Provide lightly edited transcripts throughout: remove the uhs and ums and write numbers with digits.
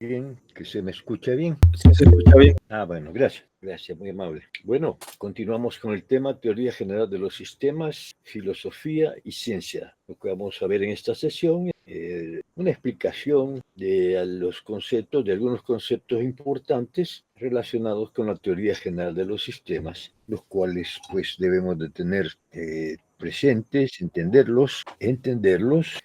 Bien, que se me escucha bien. Sí, se escucha bien. Bueno, gracias. Gracias, muy amable. Bueno, continuamos con el tema teoría general de los sistemas, filosofía y ciencia. Lo que vamos a ver en esta sesión es una explicación de los conceptos, de algunos conceptos importantes relacionados con la teoría general de los sistemas, los cuales pues debemos de tener presentes, entenderlos,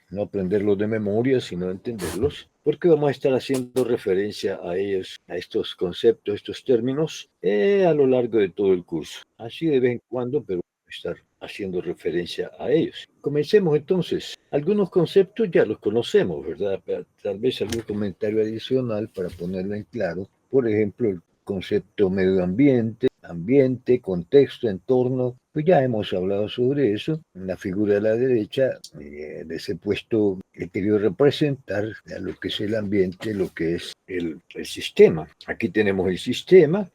no aprenderlos de memoria, sino entenderlos, porque vamos a estar haciendo referencia a ellos, a estos conceptos, estos términos, a lo largo de todo el curso. Así de vez en cuando, pero estar haciendo referencia a ellos. Comencemos entonces. Algunos conceptos ya los conocemos, ¿verdad? Pero tal vez algún comentario adicional para ponerlo en claro. Por ejemplo, el concepto medio ambiente, contexto, entorno, pues ya hemos hablado sobre eso. En la figura de la derecha, de ese puesto he querido representar a lo que es el ambiente, lo que es el sistema. Aquí tenemos el sistema,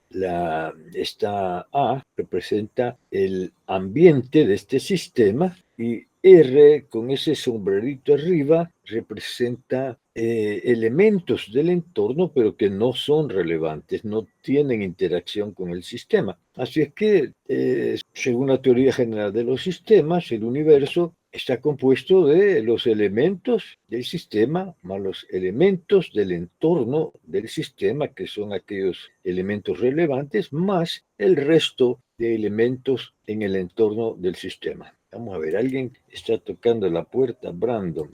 esta A representa el ambiente de este sistema y R con ese sombrerito arriba representa elementos del entorno, pero que no son relevantes, no tienen interacción con el sistema. Así es que, según la teoría general de los sistemas, el universo está compuesto de los elementos del sistema más los elementos del entorno del sistema, que son aquellos elementos relevantes, más el resto de elementos en el entorno del sistema. Vamos a ver, alguien está tocando la puerta, Brandon.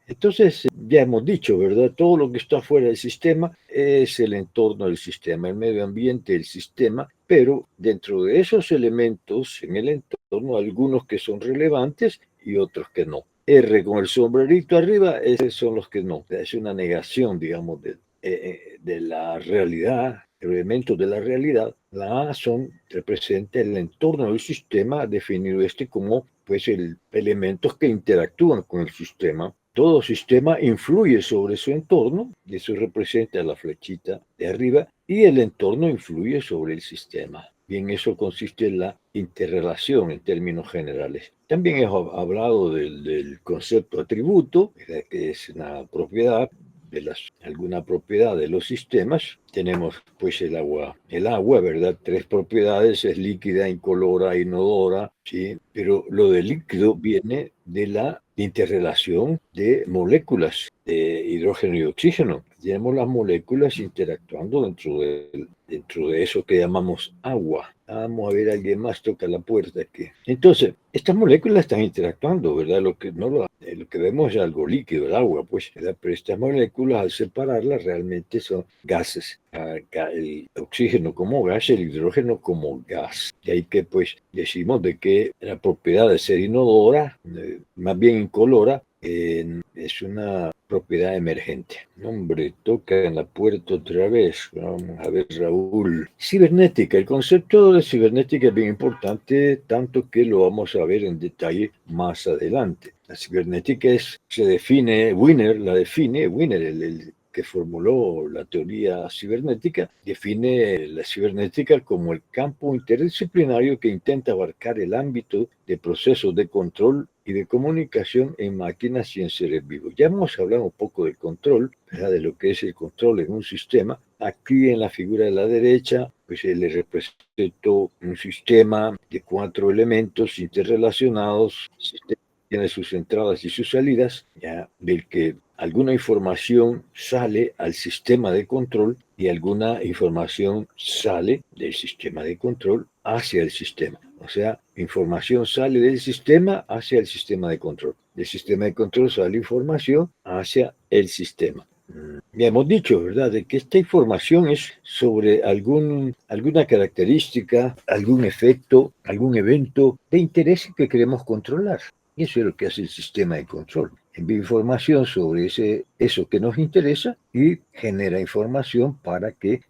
Entonces, ya hemos dicho, ¿verdad? Todo lo que está fuera del sistema es el entorno del sistema, el medio ambiente del sistema, pero dentro de esos elementos en el entorno, algunos que son relevantes y otros que no. R con el sombrerito arriba, esos son los que no. Es una negación, digamos, de la realidad, elementos de la realidad. La A representa el entorno del sistema, definido como pues elementos que interactúan con el sistema. Todo sistema influye sobre su entorno, y eso representa la flechita de arriba, y el entorno influye sobre el sistema. Y en eso consiste la interrelación en términos generales. También he hablado del concepto atributo, que es una propiedad alguna propiedad de los sistemas. Tenemos pues el agua, ¿verdad? 3 propiedades: es líquida, incolora, inodora, ¿sí? Pero lo de líquido viene de la interrelación de moléculas de hidrógeno y oxígeno. Tenemos las moléculas interactuando dentro de eso que llamamos agua. Vamos a ver, alguien más toca la puerta aquí. Entonces, estas moléculas están interactuando, ¿verdad? Lo que vemos es algo líquido, el agua, pues, ¿verdad? Pero estas moléculas, al separarlas, realmente son gases. El oxígeno como gas, el hidrógeno como gas. De ahí que, pues, decimos de que la propiedad de ser inodora, más bien incolora, es una propiedad emergente. Hombre, toca en la puerta otra vez. Vamos a ver, Raúl. Cibernética. El concepto de cibernética es bien importante, tanto que lo vamos a ver en detalle más adelante. La cibernética Wiener, el que formuló la teoría cibernética, define la cibernética como el campo interdisciplinario que intenta abarcar el ámbito de procesos de control y de comunicación en máquinas y en seres vivos. Ya hemos hablado un poco del control, ¿verdad? De lo que es el control en un sistema. Aquí en la figura de la derecha, pues se le representó un sistema de 4 elementos interrelacionados, tiene sus entradas y sus salidas, ya, del que alguna información sale al sistema de control y alguna información sale del sistema de control hacia el sistema. O sea, información sale del sistema hacia el sistema de control. Del sistema de control sale información hacia el sistema. Ya hemos dicho, ¿verdad?, de que esta información es sobre alguna característica, algún efecto, algún evento de interés que queremos controlar. Y eso es lo que hace el sistema de control. Envía información sobre eso que nos interesa y genera información para que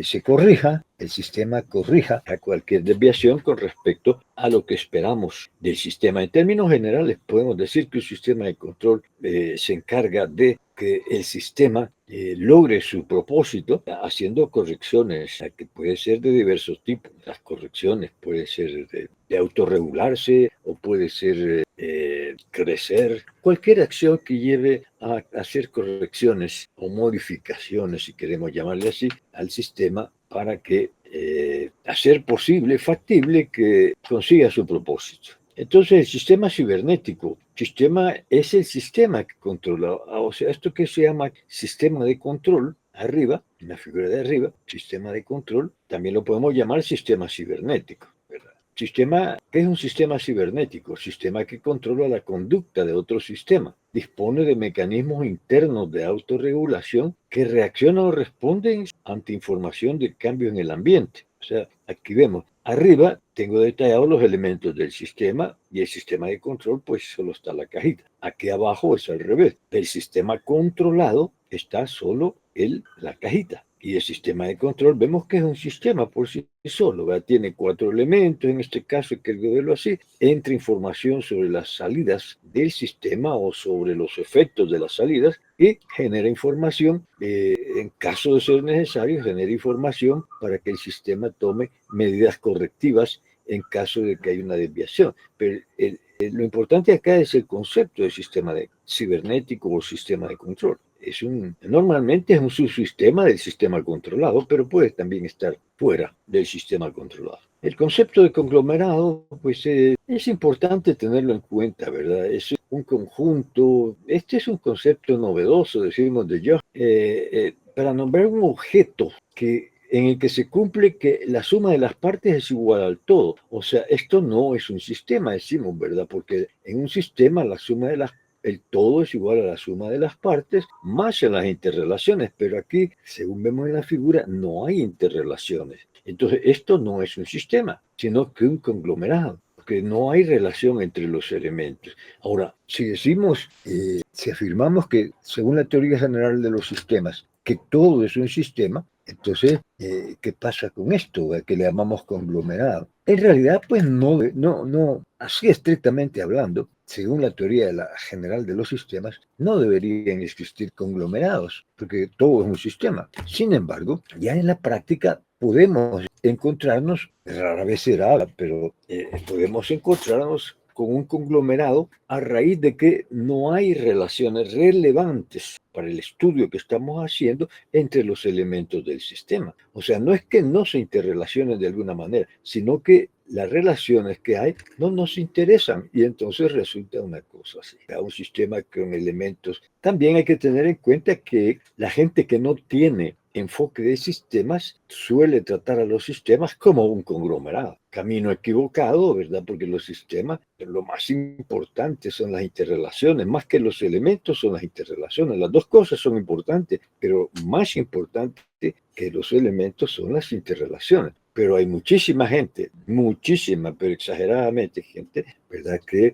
se corrija, el sistema corrija a cualquier desviación con respecto a lo que esperamos del sistema. En términos generales, podemos decir que el sistema de control se encarga de que el sistema logre su propósito haciendo correcciones, que puede ser de diversos tipos. Las correcciones pueden ser de autorregularse o puede ser crecer, cualquier acción que lleve a hacer correcciones o modificaciones, si queremos llamarle así, al sistema para que hacer posible, factible, que consiga su propósito. Entonces, el sistema cibernético, sistema es el sistema que controla, o sea, esto que se llama sistema de control, arriba, en la figura de arriba, sistema de control, también lo podemos llamar sistema cibernético, ¿verdad? Sistema, ¿qué es un sistema cibernético? Sistema que controla la conducta de otro sistema. Dispone de mecanismos internos de autorregulación que reaccionan o responden ante información de cambio en el ambiente. O sea, aquí vemos, arriba tengo detallados los elementos del sistema y el sistema de control, pues solo está la cajita. Aquí abajo es al revés. El sistema controlado está solo la cajita. Y el sistema de control, vemos que es un sistema por sí solo, ¿verdad? Tiene 4 elementos, en este caso hay que verlo así, entra información sobre las salidas del sistema o sobre los efectos de las salidas y genera información, en caso de ser necesario, genera información para que el sistema tome medidas correctivas en caso de que haya una desviación. Pero lo importante acá es el concepto de sistema cibernético o sistema de control. Normalmente es un subsistema del sistema controlado, pero puede también estar fuera del sistema controlado. El concepto de conglomerado, pues es importante tenerlo en cuenta, ¿verdad? Es un conjunto, este es un concepto novedoso, decimos de Joh, para nombrar un objeto en el que se cumple que la suma de las partes es igual al todo. O sea, esto no es un sistema, decimos, ¿verdad? Porque en un sistema la suma de el todo es igual a la suma de las partes más en las interrelaciones, pero aquí, según vemos en la figura, no hay interrelaciones. Entonces, esto no es un sistema, sino que un conglomerado, porque no hay relación entre los elementos. Ahora, si decimos, si afirmamos que, según la teoría general de los sistemas, que todo es un sistema, entonces, ¿qué pasa con esto? Que le llamamos conglomerado. En realidad, pues no, así estrictamente hablando, según la teoría general de los sistemas, no deberían existir conglomerados, porque todo es un sistema. Sin embargo, ya en la práctica podemos encontrarnos, rara vez será, pero podemos encontrarnos con un conglomerado a raíz de que no hay relaciones relevantes para el estudio que estamos haciendo entre los elementos del sistema. O sea, no es que no se interrelacionen de alguna manera, sino que las relaciones que hay no nos interesan y entonces resulta una cosa así. Un sistema con elementos. También hay que tener en cuenta que la gente que no tiene enfoque de sistemas suele tratar a los sistemas como un conglomerado. Camino equivocado, ¿verdad? Porque los sistemas, lo más importante son las interrelaciones, más que los elementos son las interrelaciones. Las dos cosas son importantes, pero más importante que los elementos son las interrelaciones. Pero hay muchísima gente, muchísima, pero exageradamente gente, ¿verdad? Que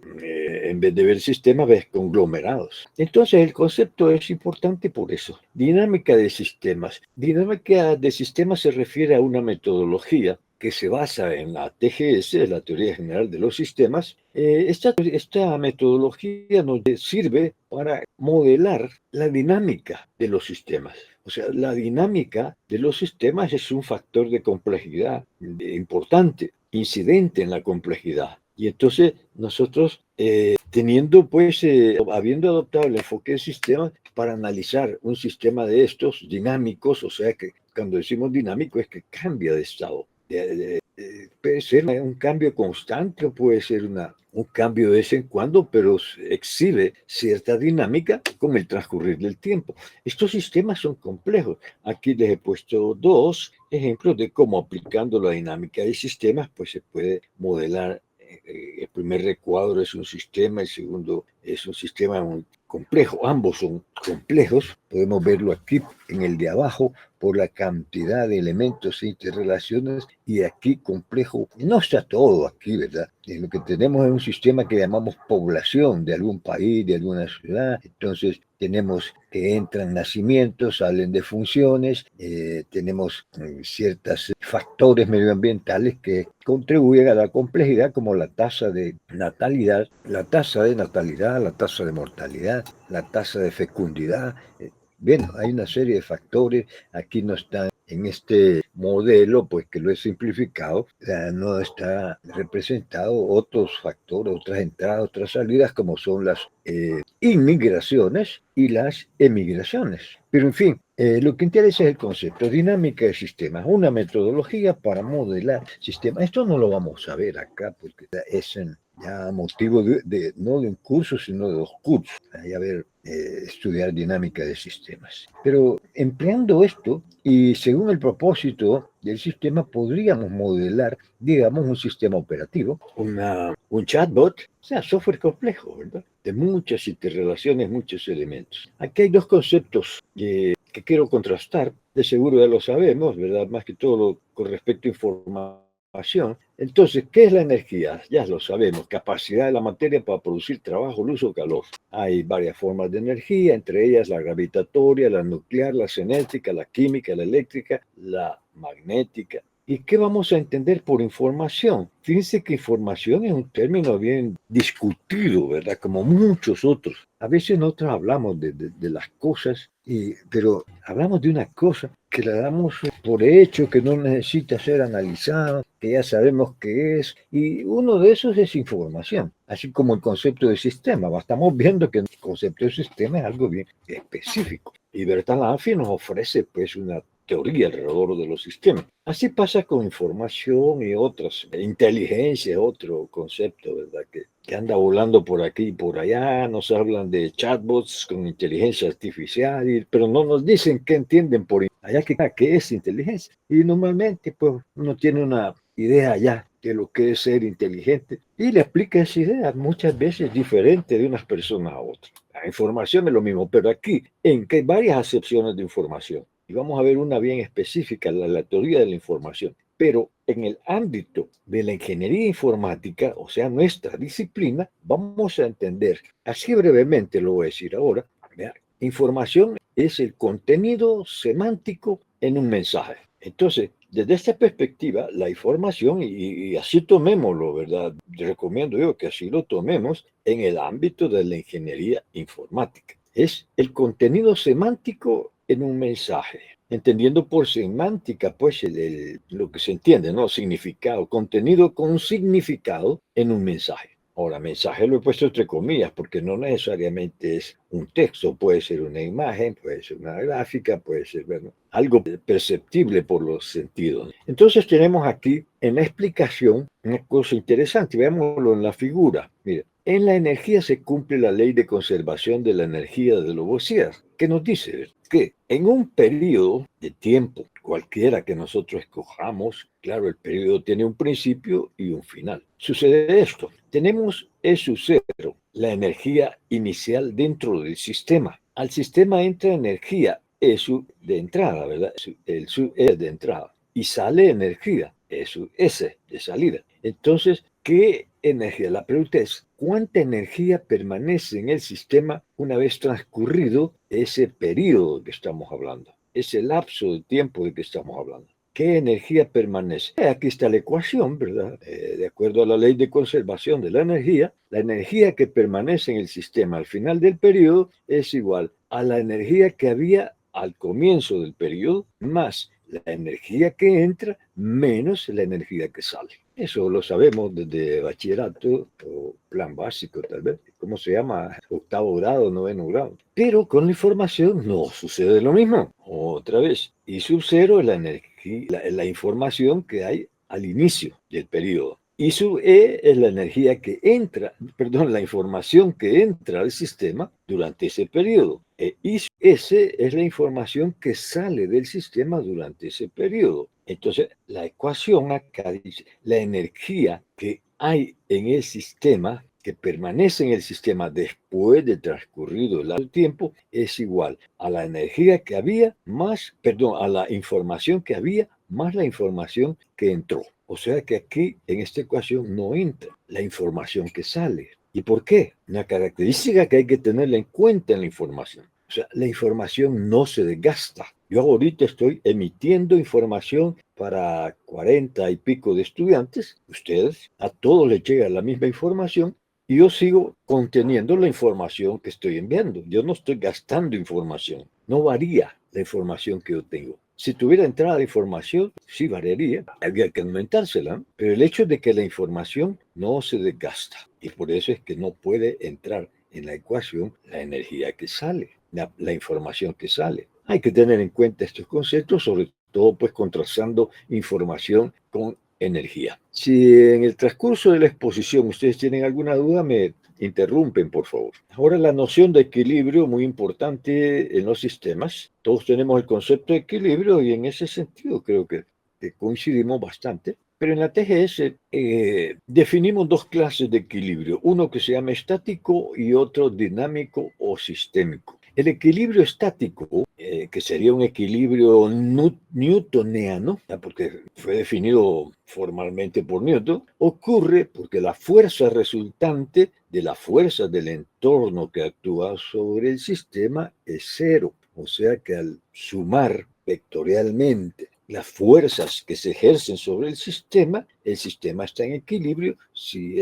en vez de ver sistemas, ves conglomerados. Entonces el concepto es importante por eso. Dinámica de sistemas. Dinámica de sistemas se refiere a una metodología que se basa en la TGS, la Teoría General de los Sistemas. Esta metodología nos sirve para modelar la dinámica de los sistemas. O sea, la dinámica de los sistemas es un factor de complejidad importante, incidente en la complejidad. Y entonces nosotros, habiendo adoptado el enfoque de sistemas para analizar un sistema de estos dinámicos, o sea que cuando decimos dinámico es que cambia de estado. Puede ser un cambio constante o puede ser un cambio de vez en cuando, pero exhibe cierta dinámica con el transcurrir del tiempo. Estos sistemas son complejos. Aquí les he puesto 2 ejemplos de cómo aplicando la dinámica de sistemas, pues se puede modelar. El primer recuadro es un sistema, el segundo es un sistema complejo. Ambos son complejos. Podemos verlo aquí en el de abajo por la cantidad de elementos e interrelaciones, y aquí complejo. No está todo aquí, ¿verdad? Lo que tenemos es un sistema que llamamos población de algún país, de alguna ciudad. Entonces tenemos que entran nacimientos, salen defunciones, tenemos ciertos factores medioambientales que contribuyen a la complejidad, como la tasa de natalidad, la tasa de mortalidad, la tasa de fecundidad. Bien, hay una serie de factores, aquí no está en este modelo, pues que lo he simplificado, no está representado otros factores, otras entradas, otras salidas, como son las inmigraciones y las emigraciones. Pero en fin, lo que interesa es el concepto, dinámica de sistemas, una metodología para modelar sistemas. Esto no lo vamos a ver acá porque es ya motivo no de un curso, sino de 2 cursos. Ahí a ver, estudiar dinámica de sistemas. Pero empleando esto y según el propósito del sistema, podríamos modelar, digamos, un sistema operativo, un chatbot, o sea, software complejo, ¿verdad? De muchas interrelaciones, muchos elementos. Aquí hay 2 conceptos que quiero contrastar, de seguro ya lo sabemos, ¿verdad? Más que todo con respecto a información. Entonces, ¿qué es la energía? Ya lo sabemos, capacidad de la materia para producir trabajo, luz o calor. Hay varias formas de energía, entre ellas la gravitatoria, la nuclear, la cinética, la química, la eléctrica, la magnética. ¿Y qué vamos a entender por información? Fíjense que información es un término bien discutido, ¿verdad? Como muchos otros. A veces nosotros hablamos de las cosas, pero hablamos de una cosa que la damos por hecho, que no necesita ser analizada, que ya sabemos qué es, y uno de esos es información, así como el concepto de sistema. Estamos viendo que el concepto de sistema es algo bien específico. Y Bertalanffy nos ofrece pues una teoría alrededor de los sistemas. Así pasa con información y otras, inteligencia, otro concepto, ¿verdad? Que anda volando por aquí y por allá, nos hablan de chatbots con inteligencia artificial, pero no nos dicen qué entienden por allá, qué es inteligencia. Y normalmente, pues, uno tiene una idea ya de lo que es ser inteligente y le explica esa idea muchas veces diferente de unas personas a otras. La información es lo mismo, pero aquí en que hay varias acepciones de información. Y vamos a ver una bien específica, la teoría de la información. Pero en el ámbito de la ingeniería informática, o sea, nuestra disciplina, vamos a entender, así brevemente lo voy a decir ahora, ¿verdad? Información es el contenido semántico en un mensaje. Entonces, desde esta perspectiva, la información, y así tomémoslo, ¿verdad? Recomiendo yo que así lo tomemos en el ámbito de la ingeniería informática. Es el contenido semántico en un mensaje. Entendiendo por semántica, pues lo que se entiende, ¿no? Significado, contenido con significado en un mensaje. Ahora, mensaje lo he puesto entre comillas porque no necesariamente es un texto, puede ser una imagen, puede ser una gráfica, puede ser, bueno, algo perceptible por los sentidos. Entonces tenemos aquí en la explicación una cosa interesante, veámoslo en la figura. Mire, en la energía se cumple la ley de conservación de la energía de Lavoisier, que nos dice que en un periodo de tiempo, cualquiera que nosotros escojamos, claro, el periodo tiene un principio y un final. Sucede esto, tenemos E sub cero, la energía inicial dentro del sistema. Al sistema entra energía E sub de entrada, ¿verdad? El sub E de entrada. Y sale energía E sub S de salida. Entonces, ¿qué energía? La pregunta es, ¿cuánta energía permanece en el sistema una vez transcurrido ese periodo que estamos hablando? Ese lapso de tiempo de que estamos hablando. ¿Qué energía permanece? Aquí está la ecuación, ¿verdad? De acuerdo a la ley de conservación de la energía que permanece en el sistema al final del periodo es igual a la energía que había al comienzo del periodo más la energía que entra menos la energía que sale. Eso lo sabemos desde bachillerato o plan básico tal vez, ¿cómo se llama? 8º grado, 9º grado. Pero con la información no sucede lo mismo. Otra vez, I sub cero es la energía, la información que hay al inicio del periodo. I sub E es la energía que entra, perdón, la información que entra al sistema durante ese periodo. I sub S es la información que sale del sistema durante ese periodo. Entonces, la ecuación acá dice, la energía que hay en el sistema, que permanece en el sistema después de transcurrido el tiempo, es igual a la energía que había más, perdón, a la información que había más la información que entró. O sea que aquí, en esta ecuación, no entra la información que sale. ¿Y por qué? Una característica que hay que tenerla en cuenta en la información. O sea, la información no se desgasta. Yo ahorita estoy emitiendo información para 40 y pico de estudiantes. Ustedes, a todos les llega la misma información y yo sigo conteniendo la información que estoy enviando. Yo no estoy gastando información. no varía la información que yo tengo. Si tuviera entrada de información, sí variaría, habría que aumentársela, pero el hecho de que la información no se desgasta, y por eso es que no puede entrar en la ecuación la energía que sale, la información que sale. Hay que tener en cuenta estos conceptos, sobre todo pues contrastando información con energía. Si en el transcurso de la exposición ustedes tienen alguna duda, me interrumpen, por favor. Ahora la noción de equilibrio, muy importante en los sistemas. Todos tenemos el concepto de equilibrio y en ese sentido creo que coincidimos bastante. Pero en la TGS definimos dos clases de equilibrio, uno que se llama estático y otro dinámico o sistémico. El equilibrio estático, que sería un equilibrio newtoniano, porque fue definido formalmente por Newton, ocurre porque la fuerza resultante de la fuerza del entorno que actúa sobre el sistema es cero. O sea que al sumar vectorialmente las fuerzas que se ejercen sobre el sistema está en equilibrio si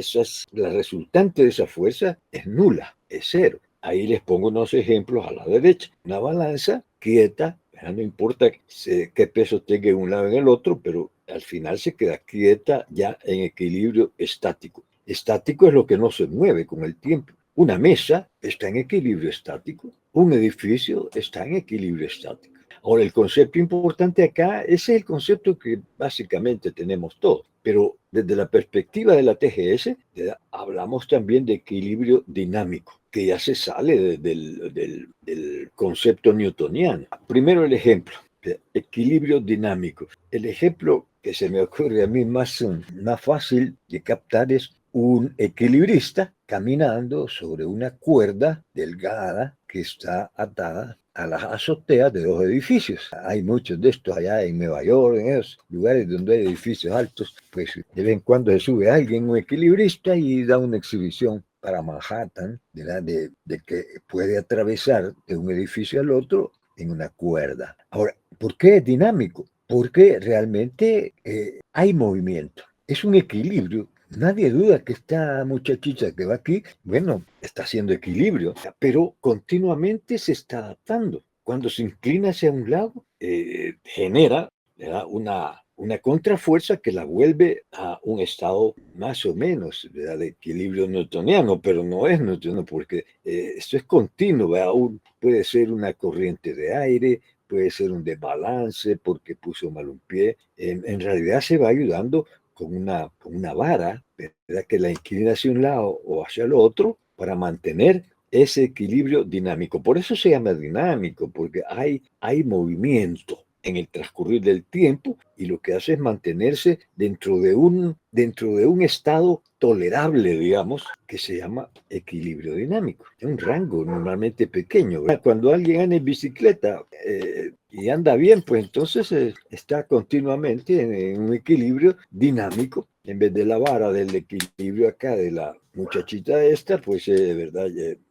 la resultante de esa fuerza es nula, es cero. Ahí les pongo unos ejemplos a la derecha. Una balanza quieta, no importa qué peso tenga en un lado y en el otro, pero al final se queda quieta ya en equilibrio estático. Estático es lo que no se mueve con el tiempo. Una mesa está en equilibrio estático. Un edificio está en equilibrio estático. Ahora, el concepto importante acá, ese es el concepto que básicamente tenemos todos. Pero desde la perspectiva de la TGS, hablamos también de equilibrio dinámico, que ya se sale del concepto newtoniano. Primero el ejemplo, de equilibrio dinámico. El ejemplo que se me ocurre a mí más fácil de captar es un equilibrista caminando sobre una cuerda delgada que está atada a las azoteas de dos edificios. Hay muchos de estos allá en Nueva York, en esos lugares donde hay edificios altos, pues de vez en cuando se sube alguien, un equilibrista, y da una exhibición para Manhattan, de que puede atravesar de un edificio al otro en una cuerda. Ahora, ¿por qué es dinámico? Porque realmente hay movimiento. Es un equilibrio. Nadie duda que esta muchachita que va aquí, bueno, está haciendo equilibrio, pero continuamente se está adaptando. Cuando se inclina hacia un lado, genera, ¿verdad?, una contrafuerza que la vuelve a un estado más o menos, ¿verdad?, de equilibrio newtoniano, pero no es newtoniano porque esto es continuo, ¿verdad? Puede ser una corriente de aire, puede ser un desbalance porque puso mal un pie. En realidad se va ayudando con una vara, ¿verdad?, que la inclina hacia un lado o hacia el otro para mantener ese equilibrio dinámico. Por eso se llama dinámico, porque hay movimiento en el transcurrir del tiempo y lo que hace es mantenerse dentro de un estado tolerable, digamos, que se llama equilibrio dinámico. Es un rango normalmente pequeño, ¿verdad? Cuando alguien anda en bicicleta y anda bien, pues entonces está continuamente en un equilibrio dinámico. En vez de la vara del equilibrio acá de la muchachita esta, pues de verdad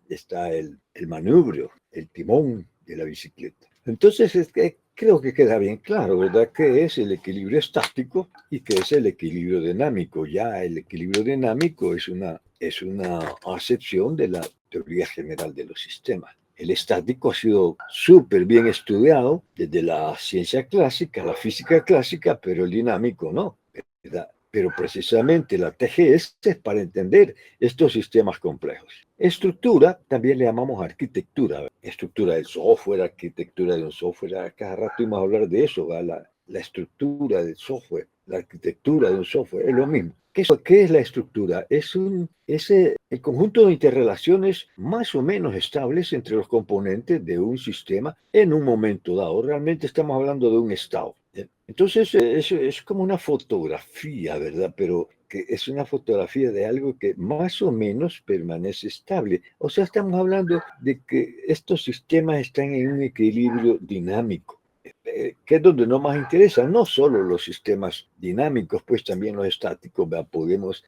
está el manubrio, el timón de la bicicleta. Entonces creo que queda bien claro, ¿verdad?, qué es el equilibrio estático y qué es el equilibrio dinámico. Ya el equilibrio dinámico es una acepción de la teoría general de los sistemas. El estático ha sido súper bien estudiado desde la ciencia clásica, la física clásica, pero el dinámico no, ¿verdad? Pero precisamente la TGS es para entender estos sistemas complejos. Estructura también le llamamos arquitectura, ¿verdad? Estructura del software, arquitectura de un software. Cada rato íbamos a hablar de eso, ¿verdad? La estructura del software, la arquitectura de un software, es lo mismo. ¿Qué es la estructura? Es el conjunto de interrelaciones más o menos estables entre los componentes de un sistema en un momento dado. Realmente estamos hablando de un estado. Entonces, es como una fotografía, ¿verdad? Pero que es una fotografía de algo que más o menos permanece estable. O sea, estamos hablando de que estos sistemas están en un equilibrio dinámico, que es donde no más interesa, no solo los sistemas dinámicos, pues también los estáticos, ¿verdad? Podemos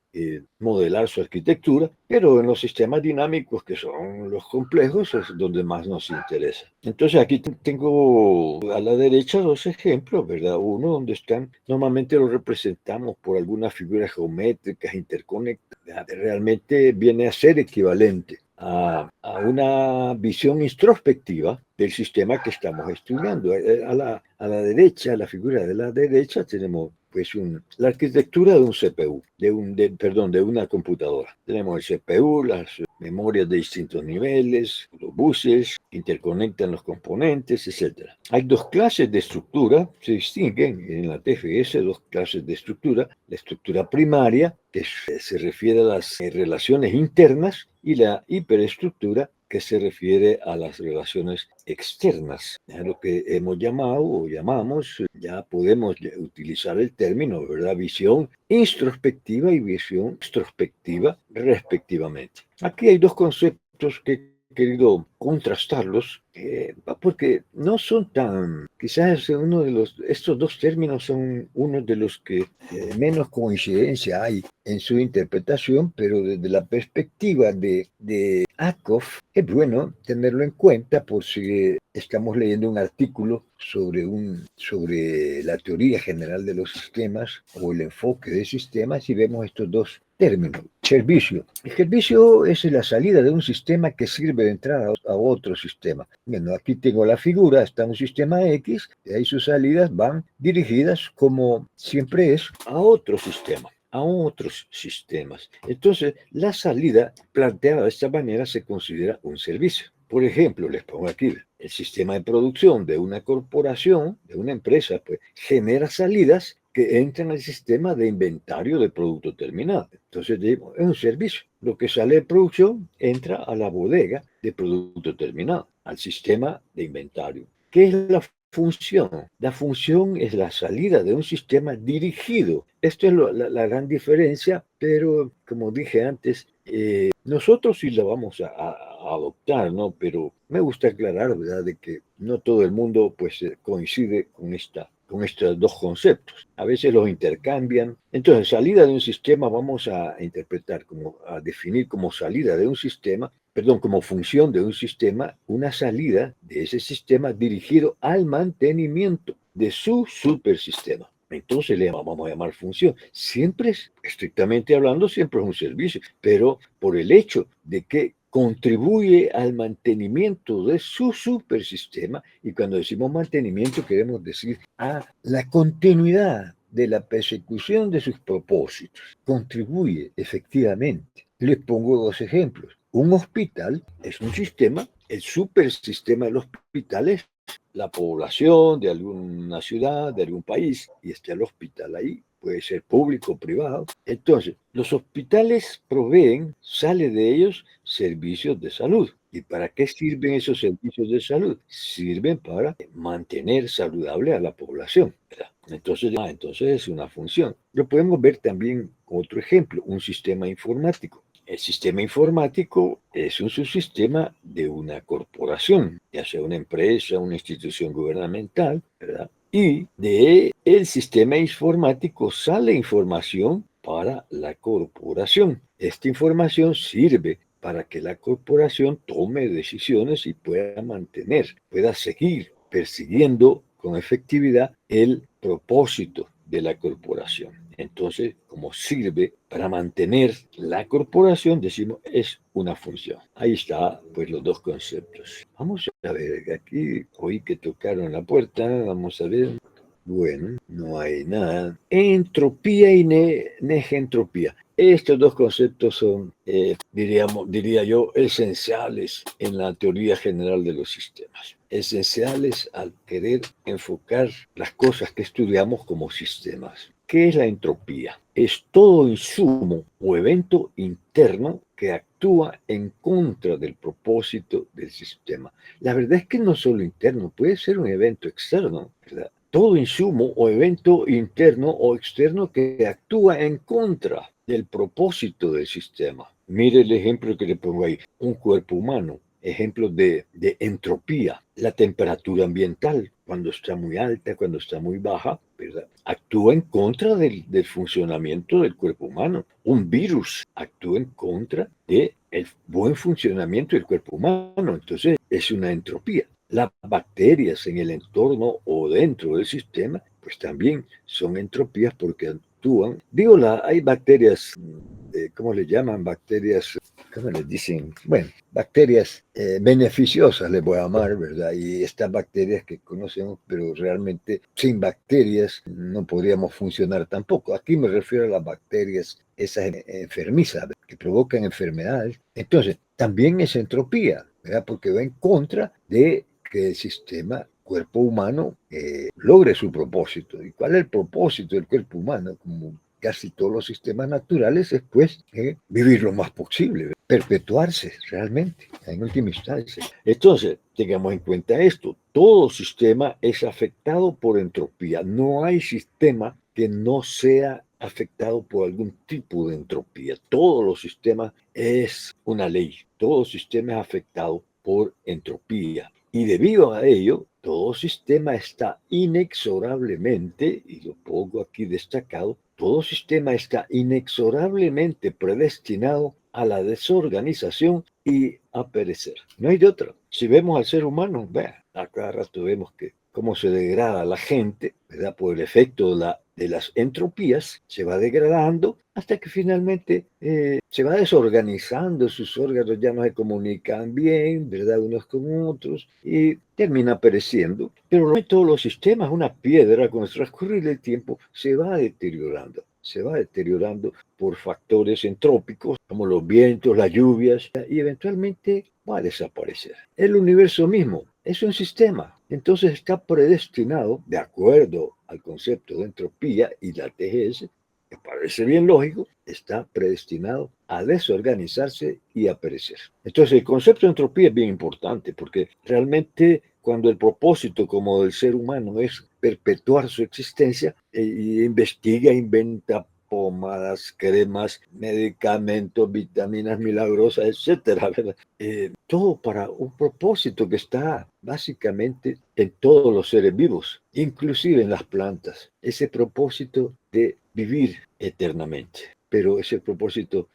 modelar su arquitectura, pero en los sistemas dinámicos, que son los complejos, es donde más nos interesa. Entonces aquí tengo a la derecha dos ejemplos, ¿verdad? Uno donde normalmente lo representamos por algunas figuras geométricas interconectadas, realmente viene a ser equivalente a una visión introspectiva del sistema que estamos estudiando. A la derecha, a la figura de la derecha, tenemos pues la arquitectura de un CPU, perdón, de una computadora. Tenemos el CPU, las memorias de distintos niveles, los buses, interconectan los componentes, etc. Hay dos clases de estructura, se distinguen en la TFS dos clases de estructura. La estructura primaria, que se refiere a las relaciones internas, y la hiperestructura, que se refiere a las relaciones externas. Es lo que hemos llamado o llamamos, ya podemos utilizar el término, ¿verdad? Visión introspectiva y visión extrospectiva respectivamente. Aquí hay dos conceptos que he querido contrastarlos porque no son tan, quizás estos dos términos son uno de los que menos coincidencia hay en su interpretación, pero desde la perspectiva de Ackoff es bueno tenerlo en cuenta por si estamos leyendo un artículo sobre la teoría general de los sistemas o el enfoque de sistemas y vemos estos dos términos. Servicio. El servicio es la salida de un sistema que sirve de entrada a otro sistema. Bueno, aquí tengo la figura, está un sistema X, y ahí sus salidas van dirigidas, como siempre es, a otro sistema, a otros sistemas. Entonces, la salida planteada de esta manera se considera un servicio. Por ejemplo, les pongo aquí, el sistema de producción de una corporación, de una empresa, pues genera salidas que entran al sistema de inventario de producto terminado. Entonces, es un servicio. Lo que sale de producción entra a la bodega de producto terminado, al sistema de inventario. ¿Qué es la función? La función es la salida de un sistema dirigido. Esto es la gran diferencia, pero como dije antes, nosotros sí la vamos a adoptar, ¿no? Pero me gusta aclarar, ¿verdad?, de que no todo el mundo pues coincide con estos dos conceptos. A veces los intercambian. Entonces, salida de un sistema vamos a interpretar a definir como salida de un sistema, perdón, como función de un sistema, una salida de ese sistema dirigido al mantenimiento de su supersistema. Entonces le vamos a llamar función. Siempre es, estrictamente hablando, siempre es un servicio, pero por el hecho de que contribuye al mantenimiento de su supersistema, y cuando decimos mantenimiento queremos decir a la continuidad de la persecución de sus propósitos. Contribuye efectivamente. Les pongo dos ejemplos. Un hospital es un sistema, el supersistema del hospital es la población de alguna ciudad, de algún país, y está el hospital ahí, puede ser público o privado. Entonces, los hospitales proveen, sale de ellos, servicios de salud. ¿Y para qué sirven esos servicios de salud? Sirven para mantener saludable a la población, ¿verdad? Entonces es una función. Lo podemos ver también otro ejemplo, un sistema informático. El sistema informático es un subsistema de una corporación, ya sea una empresa, una institución gubernamental, ¿verdad? Y de el sistema informático sale información para la corporación. Esta información sirve para que la corporación tome decisiones y pueda seguir persiguiendo con efectividad el propósito de la corporación. Entonces, como sirve para mantener la corporación, decimos, es una función. Ahí está, pues, los dos conceptos. Vamos a ver, aquí oí que tocaron la puerta, vamos a ver. Bueno, no hay nada. Entropía y negentropía. Estos dos conceptos son, diría yo, esenciales en la teoría general de los sistemas. Esenciales al querer enfocar las cosas que estudiamos como sistemas. ¿Qué es la entropía? Es todo insumo o evento interno que actúa en contra del propósito del sistema. La verdad es que no solo interno, puede ser un evento externo, ¿verdad? Todo insumo o evento interno o externo que actúa en contra del propósito del sistema. Mire el ejemplo que le pongo ahí, un cuerpo humano. Ejemplos de entropía, la temperatura ambiental, cuando está muy alta, cuando está muy baja, ¿verdad?, actúa en contra del funcionamiento del cuerpo humano. Un virus actúa en contra del buen funcionamiento del cuerpo humano, entonces es una entropía. Las bacterias en el entorno o dentro del sistema, pues también son entropías porque actúan. Hay bacterias, ¿cómo le llaman? Bacterias ¿cómo les dicen? Bueno, bacterias beneficiosas les voy a llamar, ¿verdad? Y estas bacterias que conocemos, pero realmente sin bacterias no podríamos funcionar tampoco. Aquí me refiero a las bacterias, esas enfermizas que provocan enfermedades. Entonces, también es entropía, ¿verdad? Porque va en contra de que el sistema cuerpo humano logre su propósito. ¿Y cuál es el propósito del cuerpo humano? Como casi todos los sistemas naturales, es pues vivir lo más posible, perpetuarse realmente, en última instancia. Entonces, tengamos en cuenta esto, todo sistema es afectado por entropía, no hay sistema que no sea afectado por algún tipo de entropía. Todos los sistemas es una ley, todo sistema es afectado por entropía. Y debido a ello, todo sistema está inexorablemente, y lo pongo aquí destacado, todo sistema está inexorablemente predestinado a la desorganización y a perecer. No hay de otra. Si vemos al ser humano, vea, a cada rato vemos que cómo se degrada la gente, ¿verdad? Por el efecto de las entropías, se va degradando hasta que finalmente se va desorganizando, sus órganos ya no se comunican bien, ¿verdad? Unos con otros, y termina pereciendo. Pero no en todos los sistemas, una piedra con el transcurrir del tiempo se va deteriorando por factores entrópicos como los vientos, las lluvias, y eventualmente va a desaparecer. El universo mismo es un sistema, entonces está predestinado, de acuerdo al concepto de entropía y la TGS, que parece bien lógico, está predestinado a desorganizarse y a perecer. Entonces el concepto de entropía es bien importante porque realmente cuando el propósito como del ser humano es perpetuar su existencia, y investiga, inventa pomadas, cremas, medicamentos, vitaminas milagrosas, etcétera, ¿verdad? Todo para un propósito que está básicamente en todos los seres vivos, inclusive en las plantas. Ese propósito de vivir eternamente. Pero ese propósito,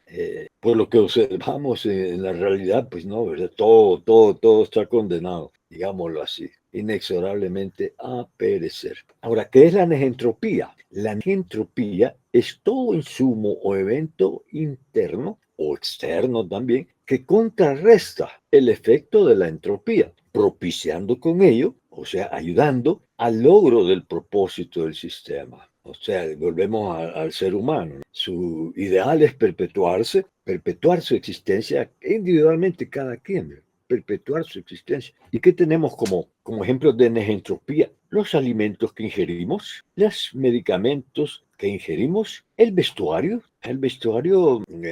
por lo que observamos en la realidad, pues no, ¿verdad? Todo está condenado, digámoslo así, inexorablemente a perecer. Ahora, ¿qué es la negentropía? La negentropía es todo insumo o evento interno o externo también que contrarresta el efecto de la entropía, propiciando con ello, o sea, ayudando al logro del propósito del sistema. O sea, volvemos al ser humano. Su ideal es perpetuar su existencia individualmente cada quien, perpetuar su existencia. ¿Y qué tenemos como ejemplos de negentropía? Los alimentos que ingerimos, los medicamentos que ingerimos, el vestuario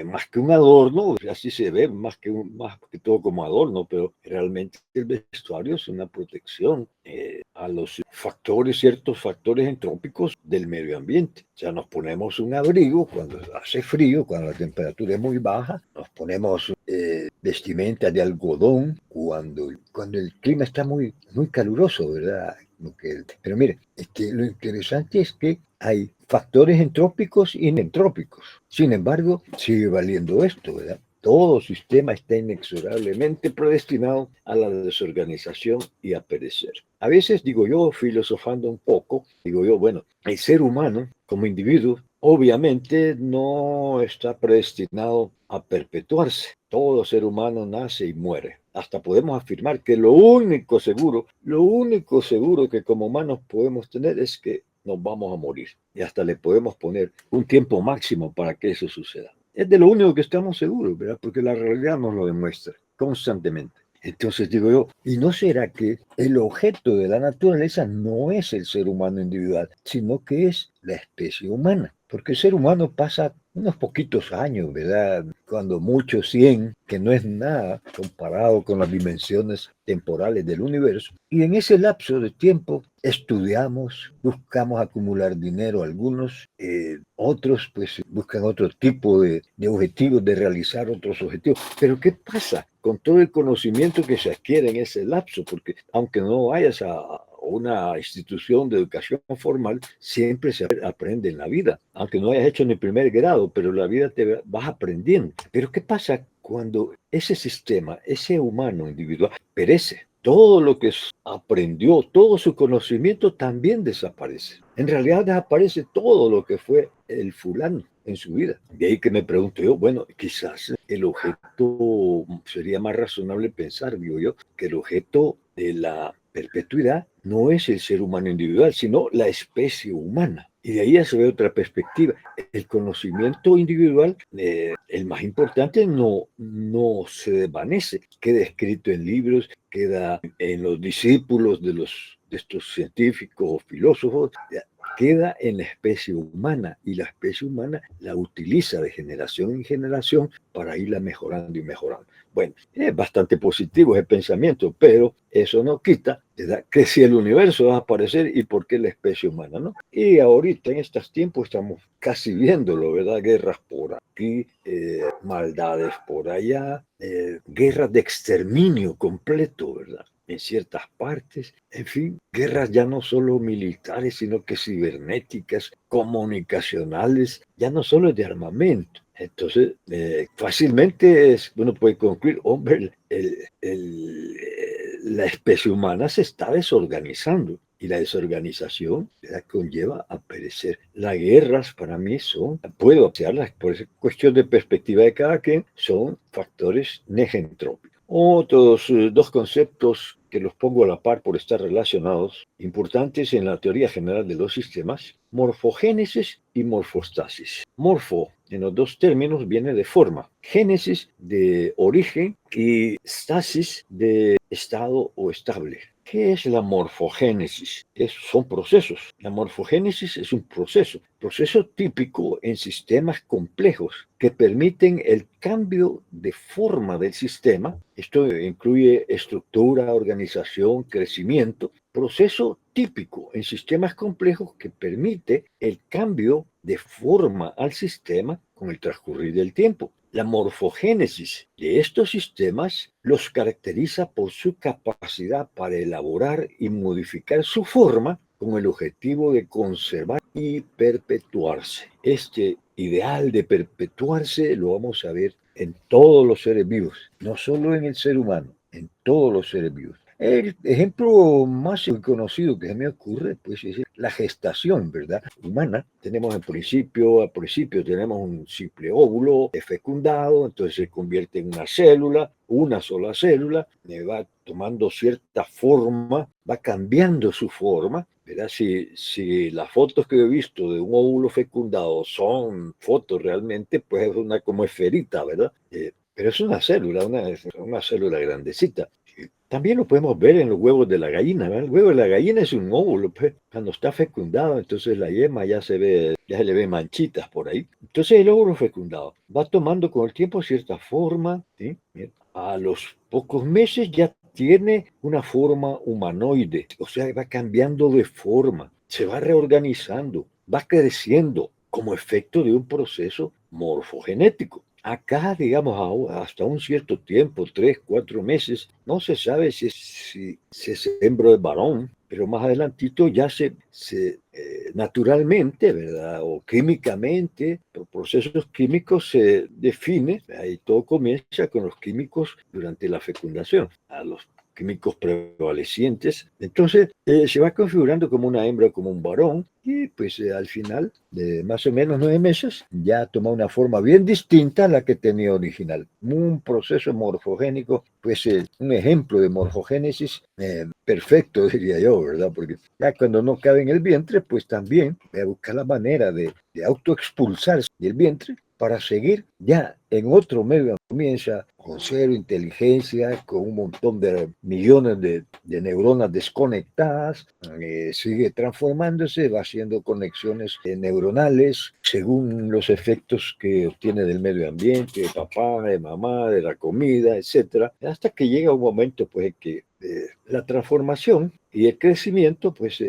más que un adorno, así se ve, más que todo como adorno, pero realmente el vestuario es una protección a los factores, ciertos factores entrópicos del medio ambiente. O sea, nos ponemos un abrigo cuando hace frío, cuando la temperatura es muy baja, nos ponemos vestimenta de algodón cuando el clima está muy caluroso, ¿verdad? Pero mire, lo interesante es que hay factores entrópicos y entrópicos. Sin embargo, sigue valiendo esto, ¿verdad? Todo sistema está inexorablemente predestinado a la desorganización y a perecer. A veces digo yo, filosofando un poco, digo yo, bueno, el ser humano como individuo obviamente no está predestinado a perpetuarse. Todo ser humano nace y muere. Hasta podemos afirmar que lo único seguro que como humanos podemos tener es que nos vamos a morir. Y hasta le podemos poner un tiempo máximo para que eso suceda. Es de lo único que estamos seguros, ¿verdad? Porque la realidad nos lo demuestra constantemente. Entonces digo yo, ¿y no será que el objeto de la naturaleza no es el ser humano individual, sino que es la especie humana? Porque el ser humano pasa unos poquitos años, ¿verdad? Cuando mucho 100, que no es nada comparado con las dimensiones temporales del universo. Y en ese lapso de tiempo estudiamos, buscamos acumular dinero algunos, otros pues buscan otro tipo de objetivos, de realizar otros objetivos. Pero ¿qué pasa con todo el conocimiento que se adquiere en ese lapso? Porque aunque no vayas a una institución de educación formal, siempre se aprende en la vida, aunque no hayas hecho ni primer grado, pero la vida te vas aprendiendo. Pero ¿qué pasa cuando ese sistema, ese humano individual, perece? Todo lo que aprendió, todo su conocimiento también desaparece. En realidad desaparece todo lo que fue el fulano. en su vida. De ahí que me pregunto yo, bueno, quizás el objeto, sería más razonable pensar, digo yo, que el objeto de la perpetuidad no es el ser humano individual, sino la especie humana. Y de ahí se ve otra perspectiva. El conocimiento individual, el más importante, no se desvanece, queda escrito en libros, queda en los discípulos de estos científicos o filósofos, queda en la especie humana, y la especie humana la utiliza de generación en generación para irla mejorando y mejorando. Bueno, es bastante positivo ese pensamiento, pero eso no quita, ¿verdad?, que si el universo va a aparecer y por qué la especie humana, ¿no? Y ahorita en estos tiempos estamos casi viéndolo, ¿verdad? Guerras por aquí, maldades por allá, guerras de exterminio completo, ¿verdad?, en ciertas partes. En fin, guerras ya no solo militares, sino que cibernéticas, comunicacionales, ya no solo de armamento. Entonces, fácilmente uno puede concluir, hombre, la especie humana se está desorganizando, y la desorganización la conlleva a perecer. Las guerras para mí puedo observarlas por esa cuestión de perspectiva de cada quien, son factores negentrópicos. Otros dos conceptos que los pongo a la par por estar relacionados, importantes en la teoría general de los sistemas: morfogénesis y morfostasis. Morfo, en los dos términos, viene de forma, génesis de origen y stasis de estado o estable. ¿Qué es la morfogénesis? Son procesos. La morfogénesis es un proceso típico en sistemas complejos que permiten el cambio de forma del sistema. Esto incluye estructura, organización, crecimiento. Proceso típico en sistemas complejos que permite el cambio de forma al sistema con el transcurrir del tiempo. La morfogénesis de estos sistemas los caracteriza por su capacidad para elaborar y modificar su forma con el objetivo de conservar y perpetuarse. Este ideal de perpetuarse lo vamos a ver en todos los seres vivos, no solo en el ser humano, en todos los seres vivos. El ejemplo más conocido que se me ocurre, pues, es la gestación, ¿verdad?, humana. Tenemos al principio tenemos un simple óvulo fecundado, entonces se convierte en una sola célula, va tomando cierta forma, va cambiando su forma, ¿verdad? Si las fotos que he visto de un óvulo fecundado son fotos realmente, pues es una como esferita, ¿verdad? Pero es una célula grandecita. También lo podemos ver en los huevos de la gallina, ¿verdad? El huevo de la gallina es un óvulo, pues. Cuando está fecundado, entonces la yema ya se le ve manchitas por ahí. Entonces el óvulo fecundado va tomando con el tiempo cierta forma, ¿sí? A los pocos meses ya tiene una forma humanoide, o sea, va cambiando de forma, se va reorganizando, va creciendo como efecto de un proceso morfogenético. Acá, digamos, hasta un cierto tiempo, 3, 4 meses, no se sabe si es hembra o varón, pero más adelantito ya naturalmente, ¿verdad?, o químicamente, por procesos químicos se define, ahí todo comienza con los químicos durante la fecundación, a los químicos prevalecientes. Entonces se va configurando como una hembra o como un varón, y pues al final de más o menos 9 meses ya toma una forma bien distinta a la que tenía original. Un proceso morfogénico, pues un ejemplo de morfogénesis perfecto, diría yo, ¿verdad? Porque ya cuando no cabe en el vientre, pues también voy a buscar la manera de autoexpulsarse del vientre para seguir ya en otro medio. Comienza con cero inteligencia, con un montón de millones de neuronas desconectadas, sigue transformándose, va haciendo conexiones neuronales según los efectos que obtiene del medio ambiente, de papá, de mamá, de la comida, etcétera, hasta que llega un momento, pues, que la transformación y el crecimiento, pues,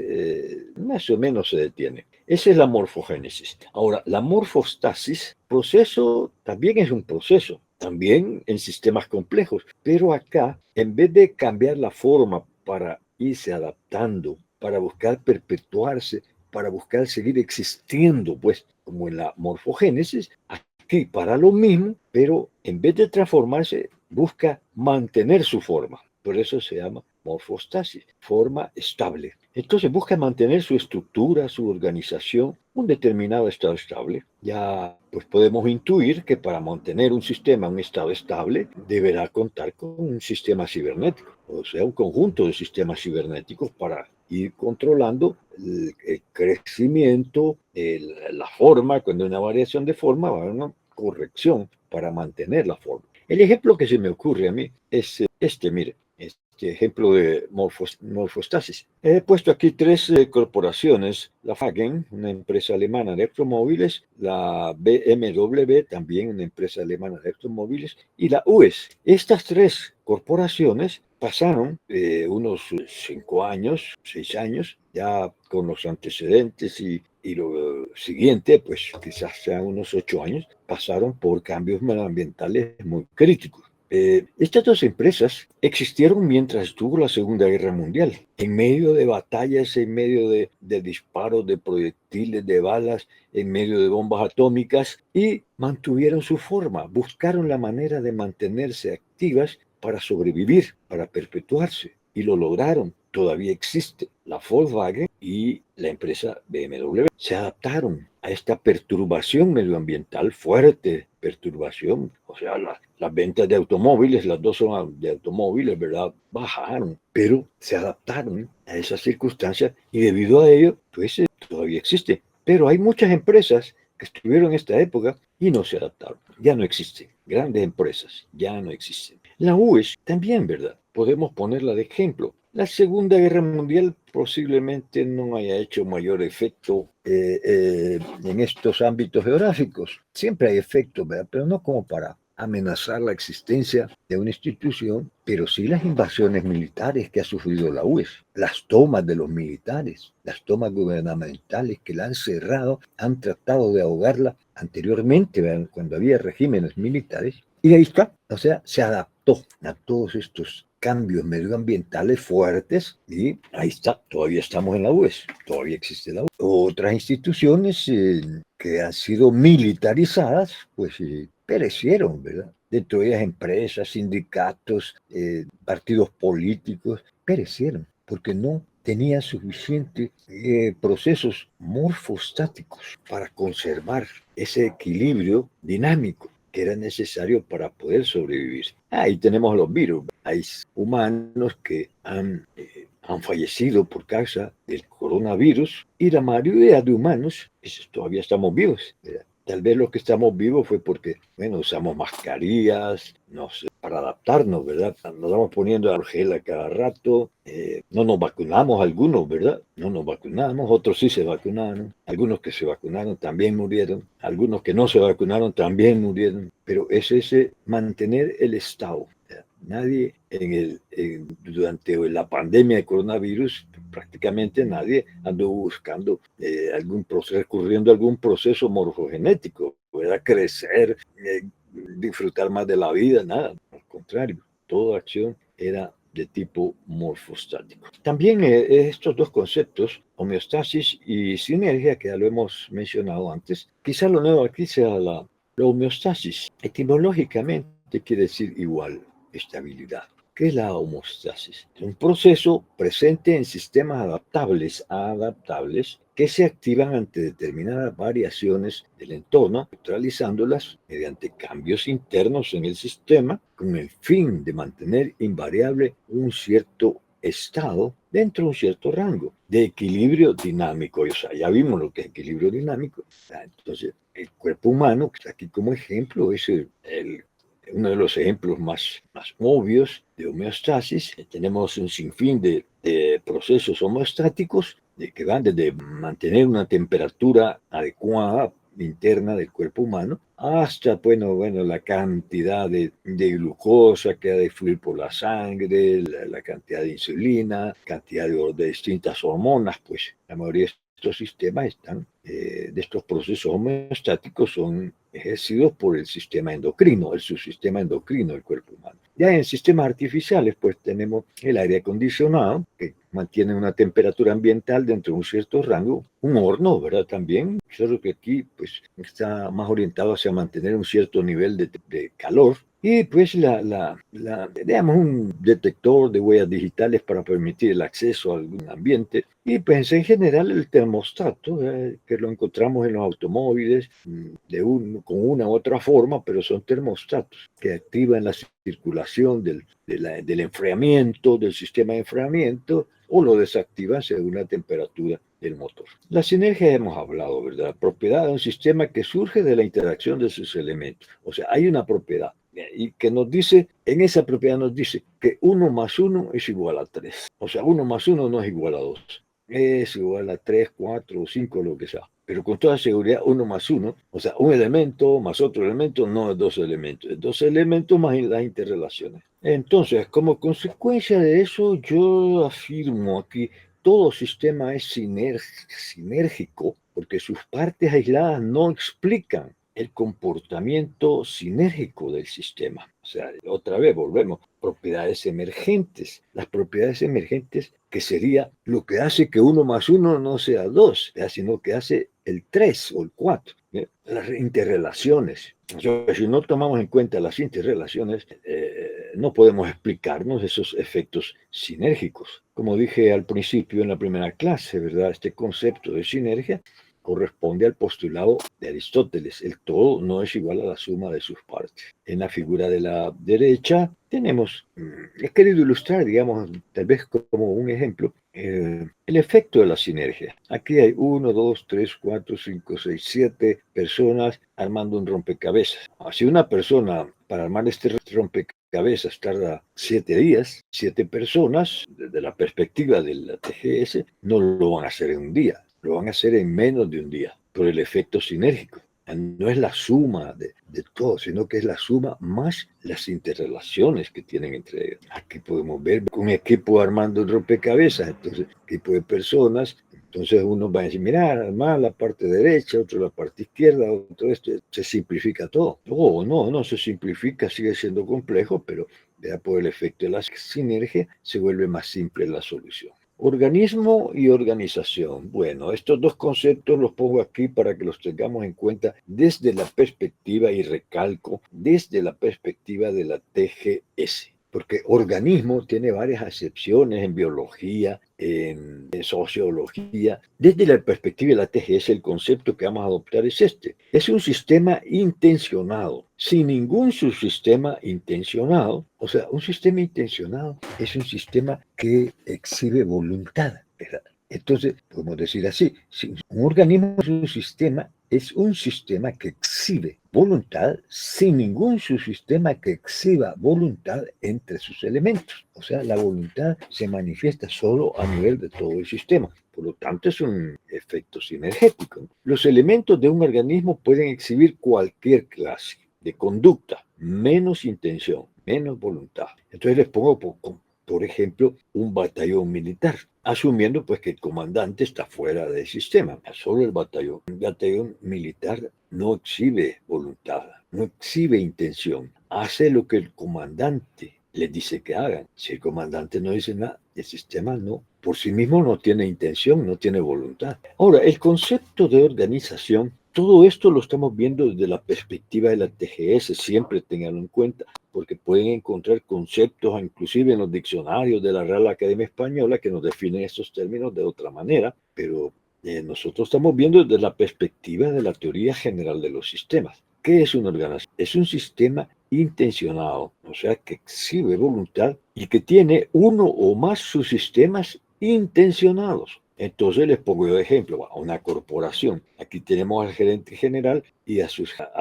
más o menos se detiene. Esa es la morfogénesis. Ahora, la morfostasis, proceso, también es un proceso, también en sistemas complejos, pero acá, en vez de cambiar la forma para irse adaptando, para buscar perpetuarse, para buscar seguir existiendo, pues, como en la morfogénesis, aquí para lo mismo, pero en vez de transformarse, busca mantener su forma. Por eso se llama morfostasis, forma estable. Entonces busca mantener su estructura, su organización, un determinado estado estable. Ya pues podemos intuir que para mantener un sistema, un estado estable, deberá contar con un sistema cibernético, o sea, un conjunto de sistemas cibernéticos para ir controlando el crecimiento, la forma. Cuando hay una variación de forma, va a haber una corrección para mantener la forma. El ejemplo que se me ocurre a mí es mire, este ejemplo de morfostasis. He puesto aquí tres corporaciones: la Volkswagen, una empresa alemana de automóviles; la BMW, también una empresa alemana de automóviles; y la US. Estas tres corporaciones pasaron unos 5 años, 6 años, ya con los antecedentes y lo siguiente, pues quizás sean unos 8 años, pasaron por cambios medioambientales muy críticos. Estas dos empresas existieron mientras estuvo la Segunda Guerra Mundial, en medio de batallas, en medio de disparos de proyectiles, de balas, en medio de bombas atómicas, y mantuvieron su forma, buscaron la manera de mantenerse activas para sobrevivir, para perpetuarse, y lo lograron. Todavía existe la Volkswagen y la empresa BMW. Se adaptaron a esta perturbación medioambiental, fuerte perturbación, o sea, las ventas de automóviles, las dos son de automóviles, ¿verdad? Bajaron, pero se adaptaron a esas circunstancias y debido a ello, pues todavía existe. Pero hay muchas empresas que estuvieron en esta época y no se adaptaron. Ya no existen. Grandes empresas ya no existen. La US también, ¿verdad? Podemos ponerla de ejemplo. La Segunda Guerra Mundial posiblemente no haya hecho mayor efecto en estos ámbitos geográficos. Siempre hay efectos, ¿verdad? Pero no como para amenazar la existencia de una institución, pero sí las invasiones militares que ha sufrido la US, las tomas de los militares, las tomas gubernamentales que la han cerrado, han tratado de ahogarla anteriormente, ¿verdad? Cuando había regímenes militares, y ahí está, o sea, se adaptó a todos estos cambios medioambientales fuertes y ahí está, todavía estamos en la US, todavía existe la US. Otras instituciones que han sido militarizadas, pues perecieron, ¿verdad? Dentro de ellas empresas, sindicatos, partidos políticos, perecieron porque no tenían suficientes procesos morfostáticos para conservar ese equilibrio dinámico que era necesario para poder sobrevivir. Ahí tenemos los virus. Hay humanos que han fallecido por causa del coronavirus y la mayoría de humanos pues, todavía estamos vivos. Tal vez los que estamos vivos fue porque, bueno, usamos mascarillas, para adaptarnos, ¿verdad? Nos vamos poniendo gel a cada rato, no nos vacunamos algunos, ¿verdad? No nos vacunamos, otros sí se vacunaron, algunos que se vacunaron también murieron, algunos que no se vacunaron también murieron, pero es ese mantener el estado. Nadie durante la pandemia de coronavirus, prácticamente nadie andó buscando recurriendo a algún proceso morfogenético, ¿verdad? Crecer, disfrutar más de la vida, nada, al contrario, toda acción era de tipo morfostático. También estos dos conceptos, homeostasis y sinergia, que ya lo hemos mencionado antes, quizá lo nuevo aquí sea la homeostasis. Etimológicamente quiere decir igual, estabilidad. ¿Qué es la homeostasis? Es un proceso presente en sistemas adaptables que se activan ante determinadas variaciones del entorno, neutralizándolas mediante cambios internos en el sistema con el fin de mantener invariable un cierto estado dentro de un cierto rango de equilibrio dinámico. O sea, ya vimos lo que es equilibrio dinámico. Entonces, el cuerpo humano, que está aquí como ejemplo, es uno de los ejemplos más obvios de homeostasis. Tenemos un sinfín de procesos homeostáticos que van desde mantener una temperatura adecuada interna del cuerpo humano hasta, bueno, la cantidad de glucosa que ha de fluir por la sangre, la cantidad de insulina, cantidad de distintas hormonas. Pues la mayoría de estos sistemas de estos procesos homeostáticos son ejercidos por el sistema endocrino, el subsistema endocrino del cuerpo humano. Ya en sistemas artificiales, pues tenemos el aire acondicionado, que mantiene una temperatura ambiental dentro de un cierto rango, un horno, ¿verdad? También, solo que aquí, pues, está más orientado hacia mantener un cierto nivel de calor. Y pues digamos, un detector de huellas digitales para permitir el acceso a algún ambiente. Y pues en general el termostato, que lo encontramos en los automóviles con una u otra forma, pero son termostatos que activan la circulación del enfriamiento, del sistema de enfriamiento, o lo desactivan según la temperatura del motor. La sinergia hemos hablado, ¿verdad? Propiedad de un sistema que surge de la interacción de sus elementos. O sea, hay una propiedad y que nos dice, en esa propiedad nos dice que 1 más 1 es igual a 3. O sea, 1 más 1 no es igual a 2. Es igual a 3, 4 o 5, lo que sea. Pero con toda seguridad, 1 más 1, o sea, un elemento más otro elemento, no es 2 elementos. Es 2 elementos más las interrelaciones. Entonces, como consecuencia de eso, yo afirmo aquí, todo sistema es sinérgico porque sus partes aisladas no explican el comportamiento sinérgico del sistema. O sea, otra vez volvemos, propiedades emergentes. Las propiedades emergentes, que sería lo que hace que 1 más 1 no sea 2, sino que hace el 3 o el 4. Las interrelaciones. Si no tomamos en cuenta las interrelaciones, no podemos explicarnos esos efectos sinérgicos. Como dije al principio en la primera clase, ¿verdad? Este concepto de sinergia corresponde al postulado de Aristóteles. El todo no es igual a la suma de sus partes. En la figura de la derecha tenemos, he querido ilustrar, digamos, tal vez como un ejemplo, el efecto de la sinergia. Aquí hay 1, 2, 3, 4, 5, 6, 7 personas armando un rompecabezas. Si una persona para armar este rompecabezas tarda 7 días, 7 personas, desde la perspectiva de la TGS, no lo van a hacer en un día, lo van a hacer en menos de un día, por el efecto sinérgico. No es la suma de todo, sino que es la suma más las interrelaciones que tienen entre ellos. Aquí podemos ver un equipo armando un rompecabezas, entonces, equipo de personas. Entonces uno va a decir, mira, más la parte derecha, otro la parte izquierda, otro esto, se simplifica todo. No se simplifica, sigue siendo complejo, pero ya por el efecto de la sinergia se vuelve más simple la solución. Organismo y organización. Bueno, estos dos conceptos los pongo aquí para que los tengamos en cuenta desde la perspectiva, y recalco, desde la perspectiva de la TGS. Porque organismo tiene varias acepciones en biología, en sociología. Desde la perspectiva de la TGS, el concepto que vamos a adoptar es este. Es un sistema intencionado. Sin ningún subsistema intencionado, o sea, un sistema intencionado es un sistema que exhibe voluntad, ¿verdad? Entonces, podemos decir así, si un organismo es un sistema que exhibe voluntad sin ningún subsistema que exhiba voluntad entre sus elementos. O sea, la voluntad se manifiesta solo a nivel de todo el sistema. Por lo tanto, es un efecto sinergético. Los elementos de un organismo pueden exhibir cualquier clase de conducta, menos intención, menos voluntad. Entonces les pongo, por ejemplo, un batallón militar, asumiendo pues que el comandante está fuera del sistema, solo el batallón. Un batallón militar no exhibe voluntad, no exhibe intención, hace lo que el comandante les dice que hagan. Si el comandante no dice nada, el sistema no, por sí mismo no tiene intención, no tiene voluntad. Ahora, el concepto de organización, todo esto lo estamos viendo desde la perspectiva de la TGS, siempre tenganlo en cuenta, porque pueden encontrar conceptos, inclusive en los diccionarios de la Real Academia Española, que nos definen estos términos de otra manera, pero nosotros estamos viendo desde la perspectiva de la teoría general de los sistemas. ¿Qué es una organización? Es un sistema intencionado, o sea, que exhibe voluntad y que tiene uno o más subsistemas intencionados. Entonces les pongo yo de ejemplo a una corporación. Aquí tenemos al gerente general y a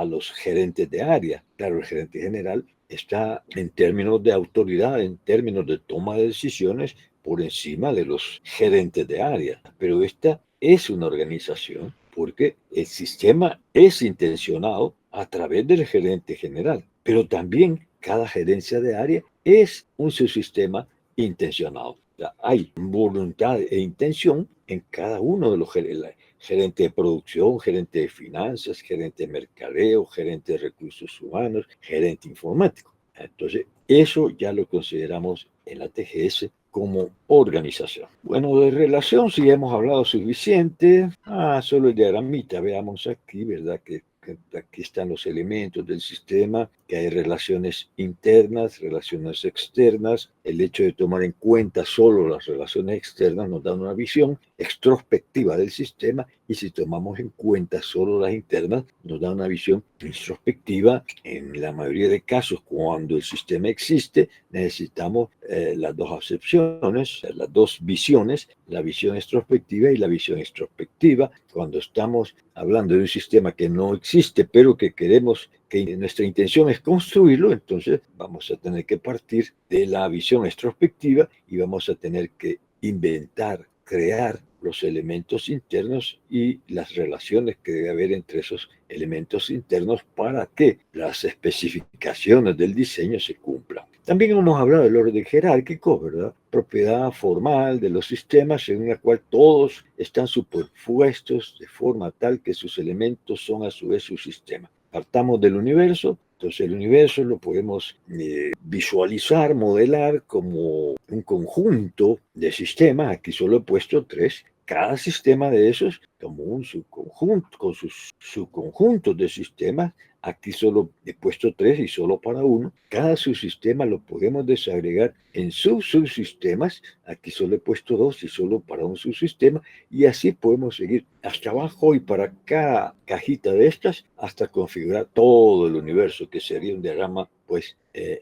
los gerentes de área. Claro, el gerente general está en términos de autoridad, en términos de toma de decisiones, por encima de los gerentes de área. Pero esta es una organización porque el sistema es intencionado a través del gerente general, pero también cada gerencia de área es un subsistema intencionado. Hay voluntad e intención en cada uno de los gerente de producción, gerente de finanzas, gerente de mercadeo, gerente de recursos humanos, gerente informático. Entonces, eso ya lo consideramos en la TGS como organización. Bueno, de relación sí hemos hablado suficiente. Solo el diagramita, veamos aquí, ¿verdad? Que aquí están los elementos del sistema, que hay relaciones internas, relaciones externas. El hecho de tomar en cuenta solo las relaciones externas nos da una visión extrospectiva del sistema, y si tomamos en cuenta solo las internas, nos da una visión introspectiva. En la mayoría de casos, cuando el sistema existe, necesitamos las dos acepciones, las dos visiones, la visión extrospectiva y la visión extrospectiva. Cuando estamos hablando de un sistema que no existe, pero que queremos, que nuestra intención es construirlo, entonces vamos a tener que partir de la visión extrospectiva y vamos a tener que inventar, crear los elementos internos y las relaciones que debe haber entre esos elementos internos para que las especificaciones del diseño se cumplan. También hemos hablado del orden jerárquico, ¿verdad? Propiedad formal de los sistemas en la cual todos están superpuestos de forma tal que sus elementos son a su vez su sistema. Partamos del universo. Entonces el universo lo podemos visualizar, modelar como un conjunto de sistemas. Aquí solo he puesto 3. Cada sistema de esos como un subconjunto, con sus subconjuntos de sistemas. Aquí solo he puesto 3 y solo para uno. Cada subsistema lo podemos desagregar en subsistemas. Aquí solo he puesto 2 y solo para un subsistema. Y así podemos seguir hasta abajo y para cada cajita de estas hasta configurar todo el universo, que sería un diagrama pues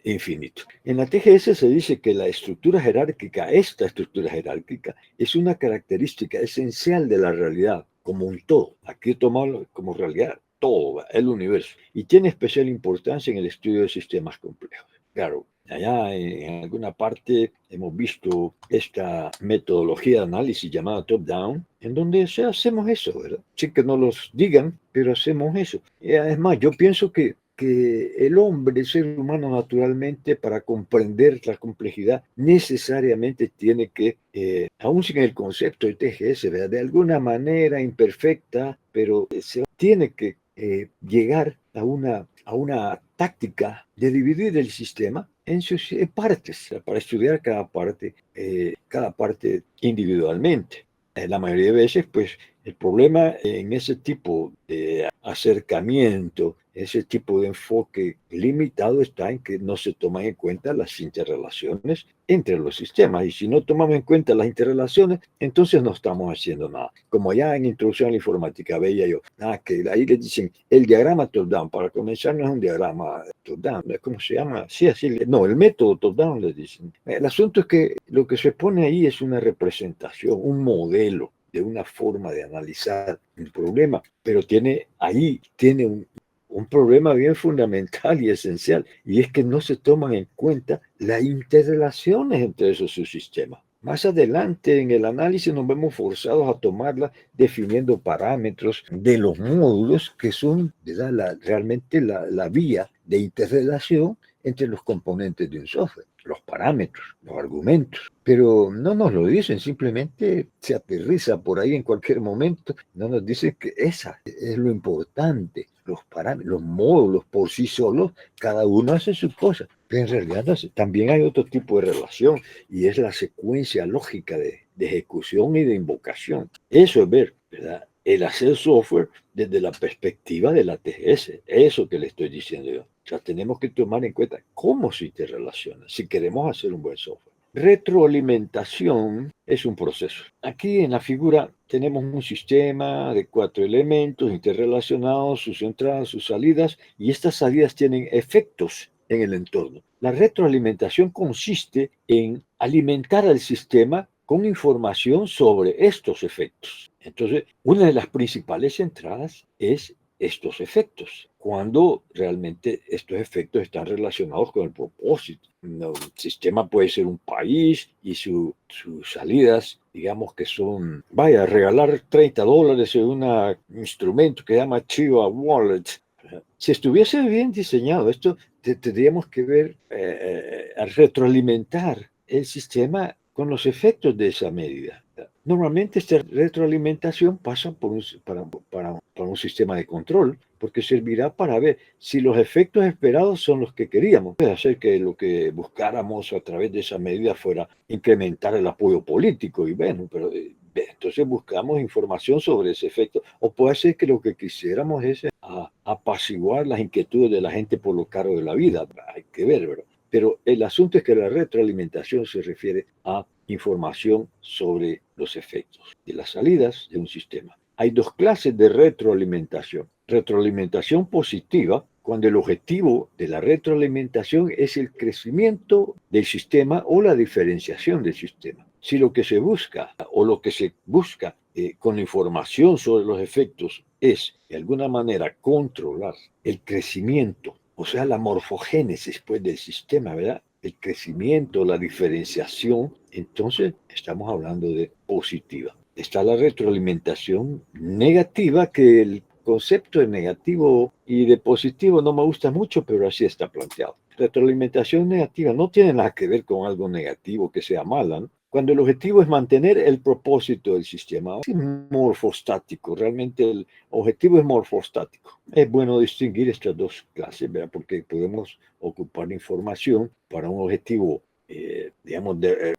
infinito. En la TGS se dice que la estructura jerárquica, esta estructura jerárquica, es una característica esencial de la realidad como un todo. Aquí he tomado como realidad todo el universo, y tiene especial importancia en el estudio de sistemas complejos. Claro, allá en alguna parte hemos visto esta metodología de análisis llamada top-down, en donde hacemos eso, ¿verdad? Sí, que no los digan, pero hacemos eso. Y además, yo pienso que el hombre, el ser humano naturalmente, para comprender la complejidad, necesariamente tiene que, aún sin el concepto de TGS, ¿verdad? De alguna manera imperfecta, pero se tiene que llegar a una táctica de dividir el sistema en sus partes, para estudiar cada parte individualmente. La mayoría de veces, pues, el problema en ese tipo de acercamiento, ese tipo de enfoque limitado, está en que no se toman en cuenta las interrelaciones entre los sistemas. Y si no tomamos en cuenta las interrelaciones, entonces no estamos haciendo nada. Como ya en Introducción a la Informática veía yo, que ahí les dicen el diagrama top-down. Para comenzar, no es un diagrama top-down, ¿cómo se llama? Sí, así, no, el método top-down les dicen. El asunto es que lo que se pone ahí es una representación, un modelo de una forma de analizar el problema, pero tiene un problema bien fundamental y esencial, y es que no se toman en cuenta las interrelaciones entre esos subsistemas. Más adelante en el análisis nos vemos forzados a tomarla definiendo parámetros de los módulos que son, ¿verdad?, realmente la vía de interrelación entre los componentes de un software, los parámetros, los argumentos. Pero no nos lo dicen, simplemente se aterriza por ahí en cualquier momento. No nos dicen que esa es lo importante. Los parámetros, los módulos por sí solos, cada uno hace su cosa. Pero en realidad también hay otro tipo de relación, y es la secuencia lógica de ejecución y de invocación. Eso es ver, ¿verdad?, el hacer software desde la perspectiva de la TGS. Eso que le estoy diciendo yo. O sea, tenemos que tomar en cuenta cómo se interrelaciona si queremos hacer un buen software. Retroalimentación es un proceso. Aquí en la figura tenemos un sistema de 4 elementos interrelacionados, sus entradas, sus salidas, y estas salidas tienen efectos en el entorno. La retroalimentación consiste en alimentar al sistema con información sobre estos efectos. Entonces, una de las principales entradas es estos efectos, cuando realmente estos efectos están relacionados con el propósito. Un sistema puede ser un país y sus salidas, digamos que son, vaya, regalar $30 en un instrumento que se llama Chiva Wallet. Si estuviese bien diseñado esto, tendríamos que ver, a retroalimentar el sistema con los efectos de esa medida. Normalmente esta retroalimentación pasa para un sistema de control, porque servirá para ver si los efectos esperados son los que queríamos. Puede hacer que lo que buscáramos a través de esa medida fuera incrementar el apoyo político, y bueno, pero entonces buscamos información sobre ese efecto, o puede ser que lo que quisiéramos es apaciguar las inquietudes de la gente por lo caro de la vida. Hay que ver, ¿verdad? Pero el asunto es que la retroalimentación se refiere a información sobre los efectos de las salidas de un sistema. Hay dos clases de retroalimentación. Retroalimentación positiva, cuando el objetivo de la retroalimentación es el crecimiento del sistema o la diferenciación del sistema. Si lo que se busca o lo que se busca con la información sobre los efectos es, de alguna manera, controlar el crecimiento, o sea, la morfogénesis pues, del sistema, ¿verdad? El crecimiento, la diferenciación, entonces estamos hablando de positiva. Está la retroalimentación negativa, que el concepto de negativo y de positivo no me gusta mucho, pero así está planteado. Retroalimentación negativa no tiene nada que ver con algo negativo que sea mala, ¿no? Cuando el objetivo es mantener el propósito del sistema. Es morfostático, realmente el objetivo es morfostático. Es bueno distinguir estas dos clases, ¿verdad? Porque podemos ocupar información para un objetivo, digamos,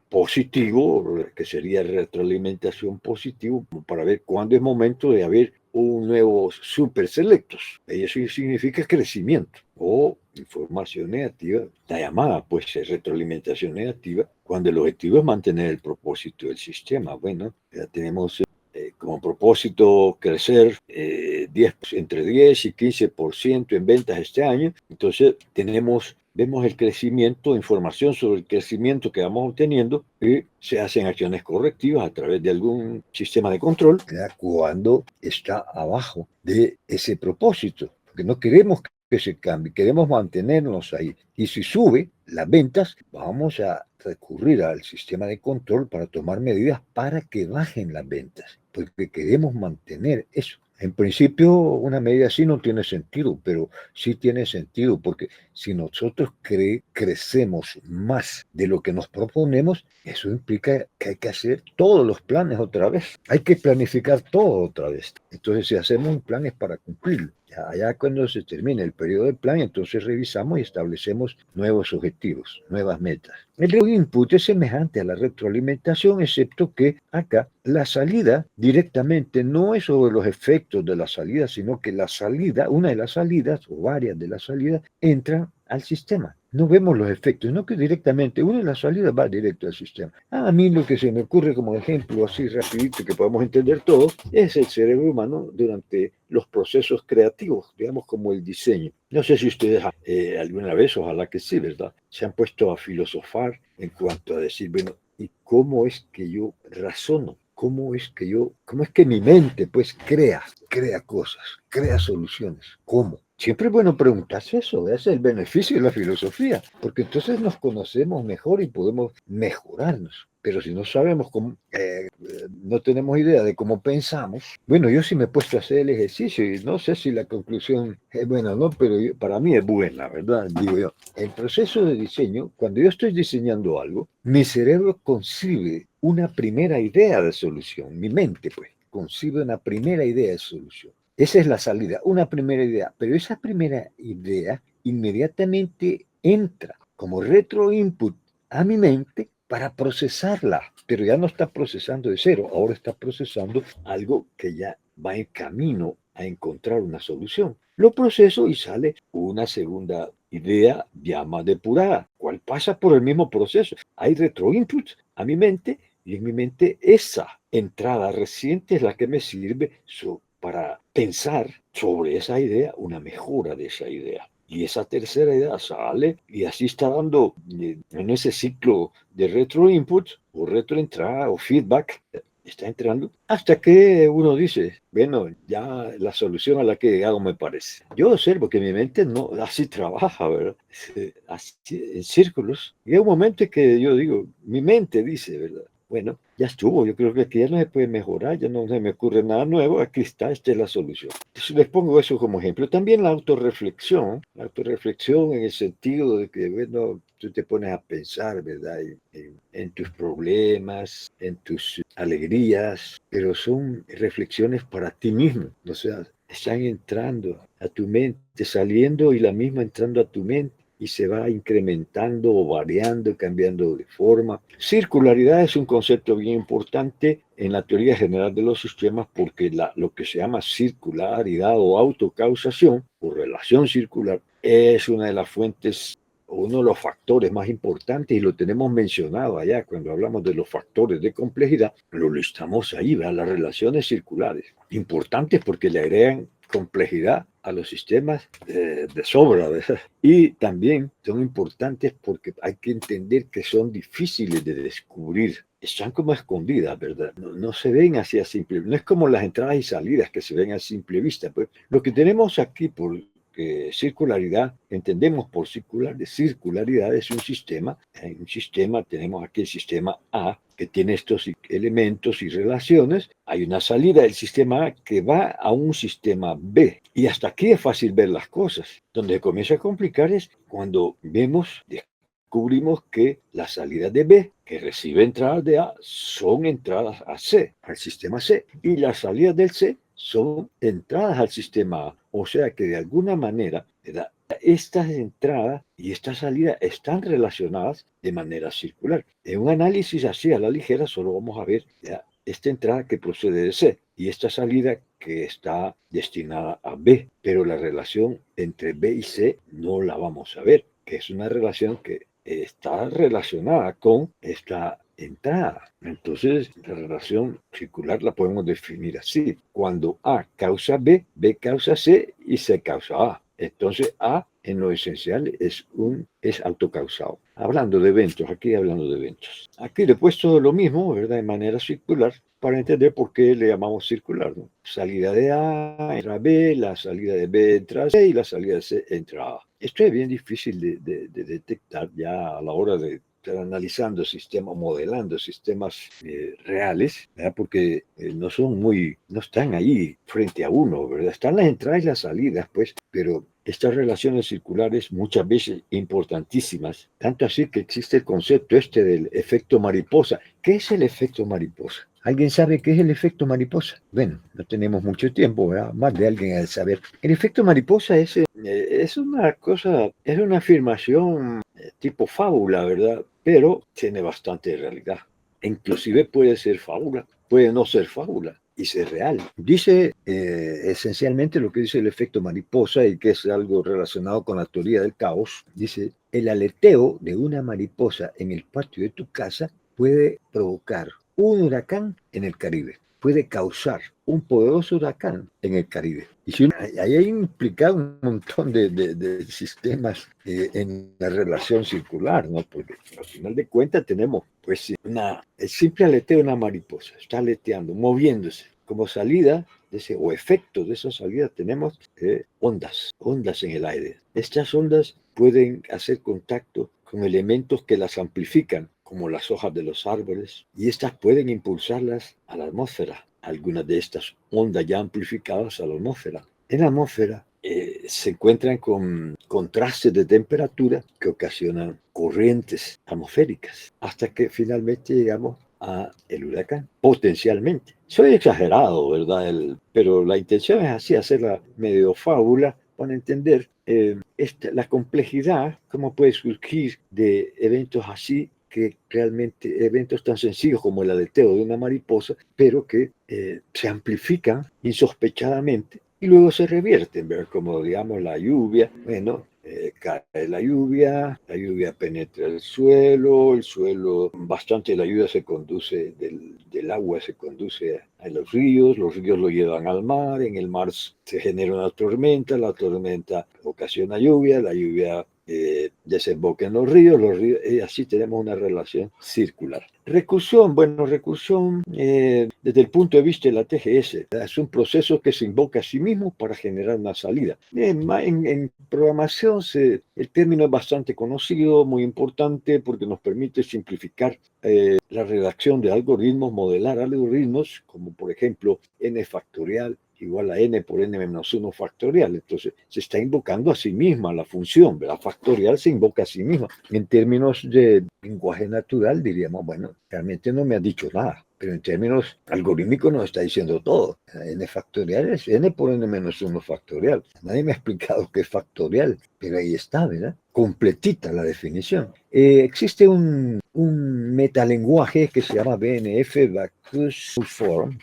positivo, que sería retroalimentación positivo, para ver cuándo es momento de haber un nuevo super selectos. Eso significa crecimiento. O información negativa, la llamada pues retroalimentación negativa, cuando el objetivo es mantener el propósito del sistema. Bueno, ya tenemos como propósito crecer entre 10 y 15% en ventas este año. Entonces vemos el crecimiento, información sobre el crecimiento que vamos obteniendo, y se hacen acciones correctivas a través de algún sistema de control, ¿verdad? Cuando está abajo de ese propósito, porque no queremos que se cambie, queremos mantenernos ahí. Y si sube las ventas, vamos a recurrir al sistema de control para tomar medidas para que bajen las ventas, porque queremos mantener eso. En principio, una medida así no tiene sentido, pero sí tiene sentido, porque si nosotros crecemos más de lo que nos proponemos, eso implica que hay que hacer todos los planes otra vez. Hay que planificar todo otra vez. Entonces, si hacemos un plan es para cumplirlo. Ya cuando se termine el periodo de plan, entonces revisamos y establecemos nuevos objetivos, nuevas metas. El input es semejante a la retroalimentación, excepto que acá la salida directamente no es sobre los efectos de la salida, sino que la salida, una de las salidas o varias de las salidas, entran al sistema. No vemos los efectos, no que directamente una de las salidas va directo al sistema. A mí lo que se me ocurre como ejemplo así rapidito que podemos entender todos es el cerebro humano durante los procesos creativos, digamos como el diseño. No sé si ustedes alguna vez, ojalá que sí, ¿verdad? Se han puesto a filosofar en cuanto a decir, bueno, ¿y cómo es que yo razono? ¿Cómo es que mi mente pues crea cosas, crea soluciones? ¿Cómo? Siempre es bueno preguntarse eso, ese es el beneficio de la filosofía, porque entonces nos conocemos mejor y podemos mejorarnos. Pero si no sabemos cómo, no tenemos idea de cómo pensamos, bueno, yo sí me he puesto a hacer el ejercicio y no sé si la conclusión es buena o no, pero para mí es buena, ¿verdad? Digo yo, el proceso de diseño, cuando yo estoy diseñando algo, mi cerebro concibe una primera idea de solución, mi mente pues concibe una primera idea de solución. Esa es la salida, una primera idea, pero esa primera idea inmediatamente entra como retro input a mi mente para procesarla, pero ya no está procesando de cero, ahora está procesando algo que ya va en camino a encontrar una solución. Lo proceso y sale una segunda idea ya más depurada, cual pasa por el mismo proceso. Hay retroinput a mi mente y en mi mente esa entrada reciente es la que me sirve para pensar sobre esa idea, una mejora de esa idea. Y esa tercera idea sale y así está dando en ese ciclo de retroinput o retroentrada o feedback, está entrando hasta que uno dice, bueno, ya la solución a la que he llegado me parece. Yo observo que mi mente no así trabaja, ¿verdad? Así, en círculos. Y hay un momento en que yo digo, mi mente dice, ¿verdad? Bueno, ya estuvo, yo creo que aquí ya no se puede mejorar, ya no se me ocurre nada nuevo, aquí está, esta es la solución. Entonces les pongo eso como ejemplo. También la autorreflexión en el sentido de que, bueno, tú te pones a pensar, ¿verdad? En tus problemas, en tus alegrías, pero son reflexiones para ti mismo. O sea, están entrando a tu mente, saliendo y la misma entrando a tu mente y se va incrementando o variando, cambiando de forma. Circularidad es un concepto bien importante en la teoría general de los sistemas porque lo que se llama circularidad o autocausación o relación circular es una de las fuentes, uno de los factores más importantes y lo tenemos mencionado allá cuando hablamos de los factores de complejidad, lo listamos ahí, ¿verdad? Las relaciones circulares, importantes porque le agregan complejidad a los sistemas de sobra, ¿verdad? Y también son importantes porque hay que entender que son difíciles de descubrir. Están como escondidas, ¿verdad? No se ven así a simple vista. No es como las entradas y salidas que se ven a simple vista. Pues lo que tenemos aquí por circularidad, entendemos por circularidad es un sistema. En un sistema tenemos aquí el sistema A, que tiene estos elementos y relaciones. Hay una salida del sistema A que va a un sistema B. Y hasta aquí es fácil ver las cosas. Donde comienza a complicar es cuando descubrimos que las salidas de B, que recibe entradas de A, son entradas a C, al sistema C. Y las salidas del C son entradas al sistema A. O sea que de alguna manera, ¿verdad? Estas entradas y estas salidas están relacionadas de manera circular. En un análisis así a la ligera solo vamos a ver, ¿ya?, esta entrada que procede de C y esta salida que está destinada a B, pero la relación entre B y C no la vamos a ver, que es una relación que está relacionada con esta entrada. Entonces, la relación circular la podemos definir así. Cuando A causa B, B causa C y C causa A. Entonces, A en lo esencial es autocausado. Hablando de eventos, aquí hablando de eventos. Aquí le he puesto lo mismo, ¿verdad? De manera circular, para entender por qué le llamamos circular, ¿no? Salida de A entra a B, la salida de B entra a C y la salida de C entra a A. Esto es bien difícil de detectar ya a la hora de estar analizando sistemas, modelando sistemas reales, ¿verdad? Porque no están ahí frente a uno, ¿verdad? Están las entradas y las salidas, pues, pero estas relaciones circulares muchas veces importantísimas, tanto así que existe el concepto este del efecto mariposa. ¿Qué es el efecto mariposa? ¿Alguien sabe qué es el efecto mariposa? Bueno, no tenemos mucho tiempo, ¿verdad? Más de alguien al saber. El efecto mariposa es una cosa, es una afirmación tipo fábula, ¿verdad? Pero tiene bastante realidad. Inclusive puede ser fábula, puede no ser fábula y ser real. Dice esencialmente lo que dice el efecto mariposa y que es algo relacionado con la teoría del caos. Dice, el aleteo de una mariposa en el patio de tu casa puede provocar un huracán en el Caribe, puede causar un poderoso huracán en el Caribe. Y si ahí hay implicado un montón de sistemas en la relación circular, ¿no? Porque al final de cuentas tenemos, pues, el simple aleteo de una mariposa, está aleteando, moviéndose. Como salida o efecto de esa salida tenemos ondas en el aire. Estas ondas pueden hacer contacto con elementos que las amplifican, como las hojas de los árboles, y estas pueden impulsarlas a la atmósfera. Algunas de estas ondas ya amplificadas a la atmósfera. En la atmósfera se encuentran con contrastes de temperatura que ocasionan corrientes atmosféricas, hasta que finalmente llegamos a el huracán, potencialmente. Soy exagerado, ¿verdad? Pero la intención es así, hacerla medio fábula para entender la complejidad, cómo puede surgir de eventos así, que realmente eventos tan sencillos como el aleteo de una mariposa, pero que se amplifican insospechadamente y luego se revierten, ¿verdad? Como digamos la lluvia. Bueno, cae la lluvia penetra el suelo, bastante de la lluvia se conduce, del agua se conduce a los ríos lo llevan al mar, en el mar se genera una tormenta, la tormenta ocasiona lluvia, la lluvia desemboca en los ríos, y así tenemos una relación circular. Recursión, bueno, recursión desde el punto de vista de la TGS, es un proceso que se invoca a sí mismo para generar una salida. En programación el término es bastante conocido, muy importante porque nos permite simplificar la redacción de algoritmos, modelar algoritmos, como por ejemplo n factorial igual a n por n menos 1 factorial. Entonces se está invocando a sí misma la función, ¿verdad? Factorial se invoca a sí misma. En términos de lenguaje natural diríamos, bueno, realmente no me ha dicho nada. Pero en términos algorítmicos nos está diciendo todo. N factorial es n por n menos 1 factorial. Nadie me ha explicado qué es factorial, pero ahí está, ¿verdad? Completita la definición. Existe un metalenguaje que se llama BNF, Backus Form,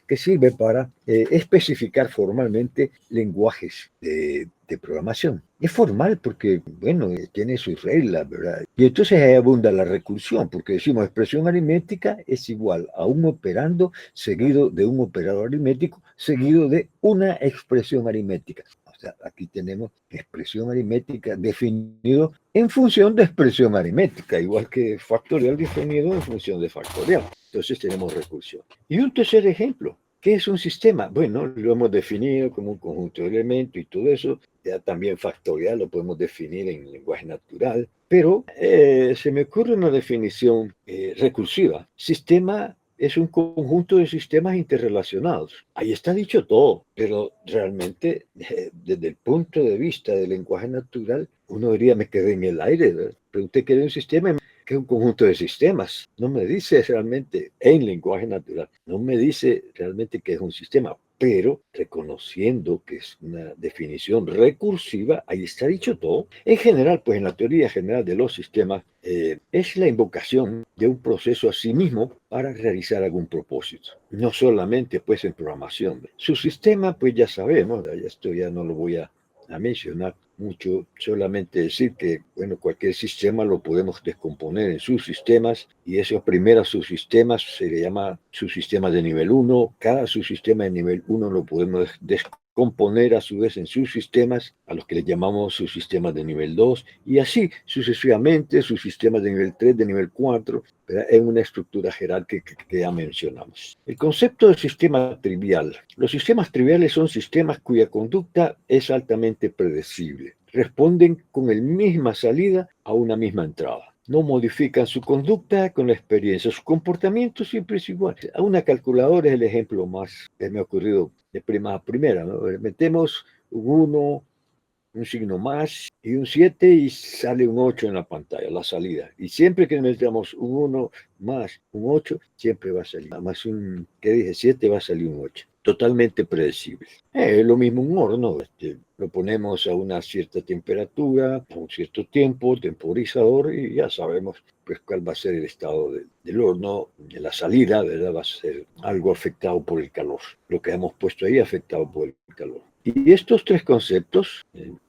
que sirve para especificar formalmente lenguajes de programación. Es formal porque, bueno, tiene sus reglas, ¿verdad? Y entonces ahí abunda la recursión, porque decimos expresión aritmética es igual a un operando seguido de un operador aritmético seguido de una expresión aritmética. O sea, aquí tenemos expresión aritmética definido en función de expresión aritmética, igual que factorial definido en función de factorial. Entonces tenemos recursión. Y un tercer ejemplo. ¿Qué es un sistema? Bueno, lo hemos definido como un conjunto de elementos y todo eso. Ya también factorial lo podemos definir en lenguaje natural. Pero se me ocurre una definición recursiva. Sistema es un conjunto de sistemas interrelacionados. Ahí está dicho todo, pero realmente desde el punto de vista del lenguaje natural, uno diría me quedé en el aire, ¿verdad? Pregunté qué es un sistema, que es un conjunto de sistemas. No me dice realmente en lenguaje natural, no me dice realmente que es un sistema, pero reconociendo que es una definición recursiva, ahí está dicho todo. En general, pues en la teoría general de los sistemas, es la invocación de un proceso a sí mismo para realizar algún propósito. No solamente pues en programación. Su sistema, pues ya sabemos, esto ya no lo voy a mencionar mucho, solamente decir que, bueno, cualquier sistema lo podemos descomponer en subsistemas y esos primeros subsistemas se le llama subsistema de nivel 1. Cada subsistema de nivel 1 lo podemos descomponer a su vez en subsistemas, a los que le llamamos subsistemas de nivel 2, y así sucesivamente subsistemas de nivel 3, de nivel 4, en una estructura jerárquica que ya mencionamos. El concepto de sistema trivial. Los sistemas triviales son sistemas cuya conducta es altamente predecible. Responden con la misma salida a una misma entrada. No modifican su conducta con la experiencia. Su comportamiento siempre es igual. A una calculadora es el ejemplo más que me ha ocurrido de prima a primera, ¿no? Metemos un 1, un signo más y un 7 y sale un 8 en la pantalla, la salida. Y siempre que metamos un 1 más un 8, siempre va a salir. Más un, ¿qué dije? 7 va a salir un 8. Totalmente predecible. Es lo mismo un horno. Lo ponemos a una cierta temperatura, a un cierto tiempo, temporizador, y ya sabemos pues cuál va a ser el estado del horno, de la salida, ¿verdad? Va a ser algo afectado por el calor. Lo que hemos puesto ahí afectado por el calor. Y estos tres conceptos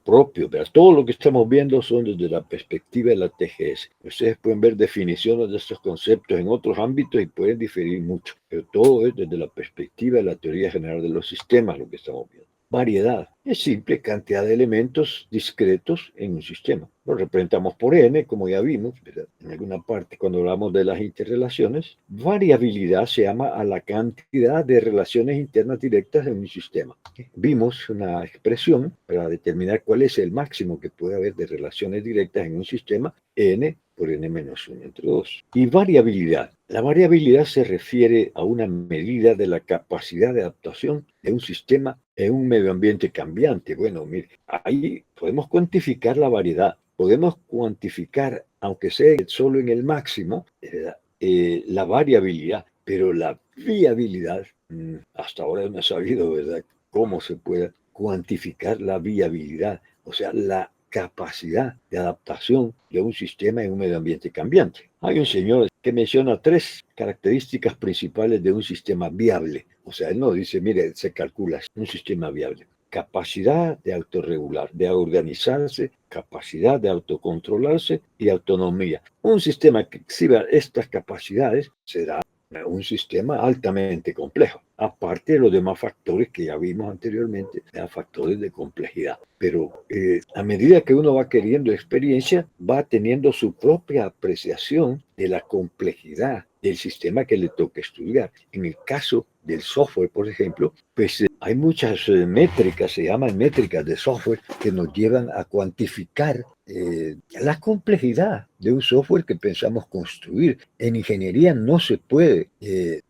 propios, ¿verdad? Todo lo que estamos viendo son desde la perspectiva de la TGS. Ustedes pueden ver definiciones de estos conceptos en otros ámbitos y pueden diferir mucho, pero todo es desde la perspectiva de la teoría general de los sistemas lo que estamos viendo. Variedad es simple cantidad de elementos discretos en un sistema. Lo representamos por n, como ya vimos, ¿verdad? En alguna parte cuando hablamos de las interrelaciones. Variabilidad se llama a la cantidad de relaciones internas directas en un sistema. Vimos una expresión para determinar cuál es el máximo que puede haber de relaciones directas en un sistema, n por n menos 1 entre 2. Y variabilidad. La variabilidad se refiere a una medida de la capacidad de adaptación de un sistema en un medio ambiente cambiante. Bueno, mire, ahí podemos cuantificar la variedad, podemos cuantificar, aunque sea solo en el máximo, la variabilidad, pero la viabilidad, hasta ahora no he sabido, ¿verdad?, cómo se puede cuantificar la viabilidad, o sea, la capacidad de adaptación de un sistema en un medio ambiente cambiante. Hay un señor que menciona tres características principales de un sistema viable. O sea, él no dice, mire, se calcula un sistema viable. Capacidad de autorregular, de organizarse, capacidad de autocontrolarse y autonomía. Un sistema que exhiba estas capacidades será un sistema altamente complejo, aparte de los demás factores que ya vimos anteriormente, factores de complejidad. Pero a medida que uno va queriendo experiencia, va teniendo su propia apreciación de la complejidad del sistema que le toca estudiar. En el caso del software, por ejemplo, pues hay muchas métricas, se llaman métricas de software, que nos llevan a cuantificar la complejidad de un software que pensamos construir. En ingeniería no se puede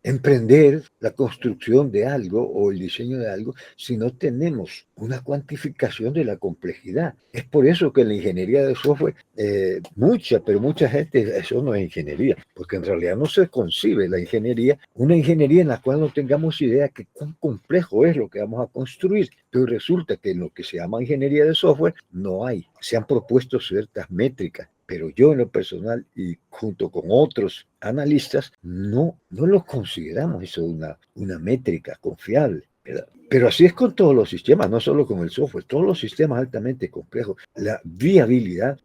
emprender la construcción de algo o el diseño de algo si no tenemos una cuantificación de la complejidad. Es por eso que en la ingeniería de software, pero mucha gente, eso no es ingeniería, porque en realidad no se concibe la ingeniería, una ingeniería en la cual no tengamos idea de cuán complejo es lo que vamos a construir. Pero resulta que en lo que se llama ingeniería de software no hay. Se han propuesto ciertas métricas, pero yo en lo personal y junto con otros analistas no lo consideramos eso una métrica confiable, ¿verdad? Pero así es con todos los sistemas, no solo con el software, todos los sistemas altamente complejos. La viabilidad,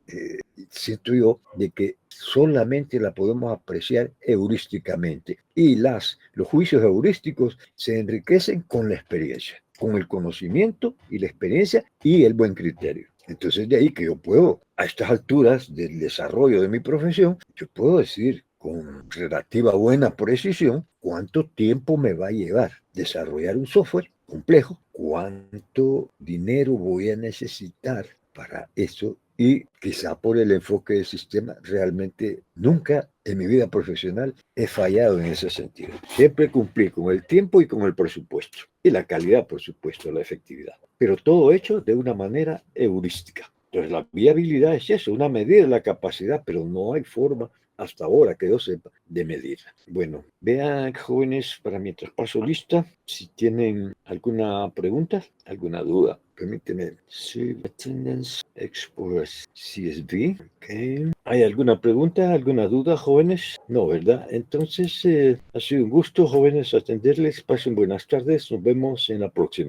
siento yo, de que solamente la podemos apreciar heurísticamente. Y los juicios heurísticos se enriquecen con la experiencia, con el conocimiento y la experiencia y el buen criterio. Entonces de ahí que yo puedo, a estas alturas del desarrollo de mi profesión, yo puedo decir con relativa buena precisión cuánto tiempo me va a llevar desarrollar un software complejo, cuánto dinero voy a necesitar para eso y quizá por el enfoque del sistema realmente nunca en mi vida profesional he fallado en ese sentido. Siempre cumplí con el tiempo y con el presupuesto y la calidad, por supuesto, la efectividad, pero todo hecho de una manera heurística. Entonces la viabilidad es eso, una medida de la capacidad, pero no hay forma hasta ahora que yo sepa de medirla. Bueno, vean jóvenes, para mientras paso lista, si tienen alguna pregunta, alguna duda. Permíteme. Sí, attendance exports CSV. Okay. ¿Hay alguna pregunta, alguna duda, jóvenes? No, ¿verdad? Entonces, ha sido un gusto, jóvenes, atenderles. Pasen buenas tardes. Nos vemos en la próxima.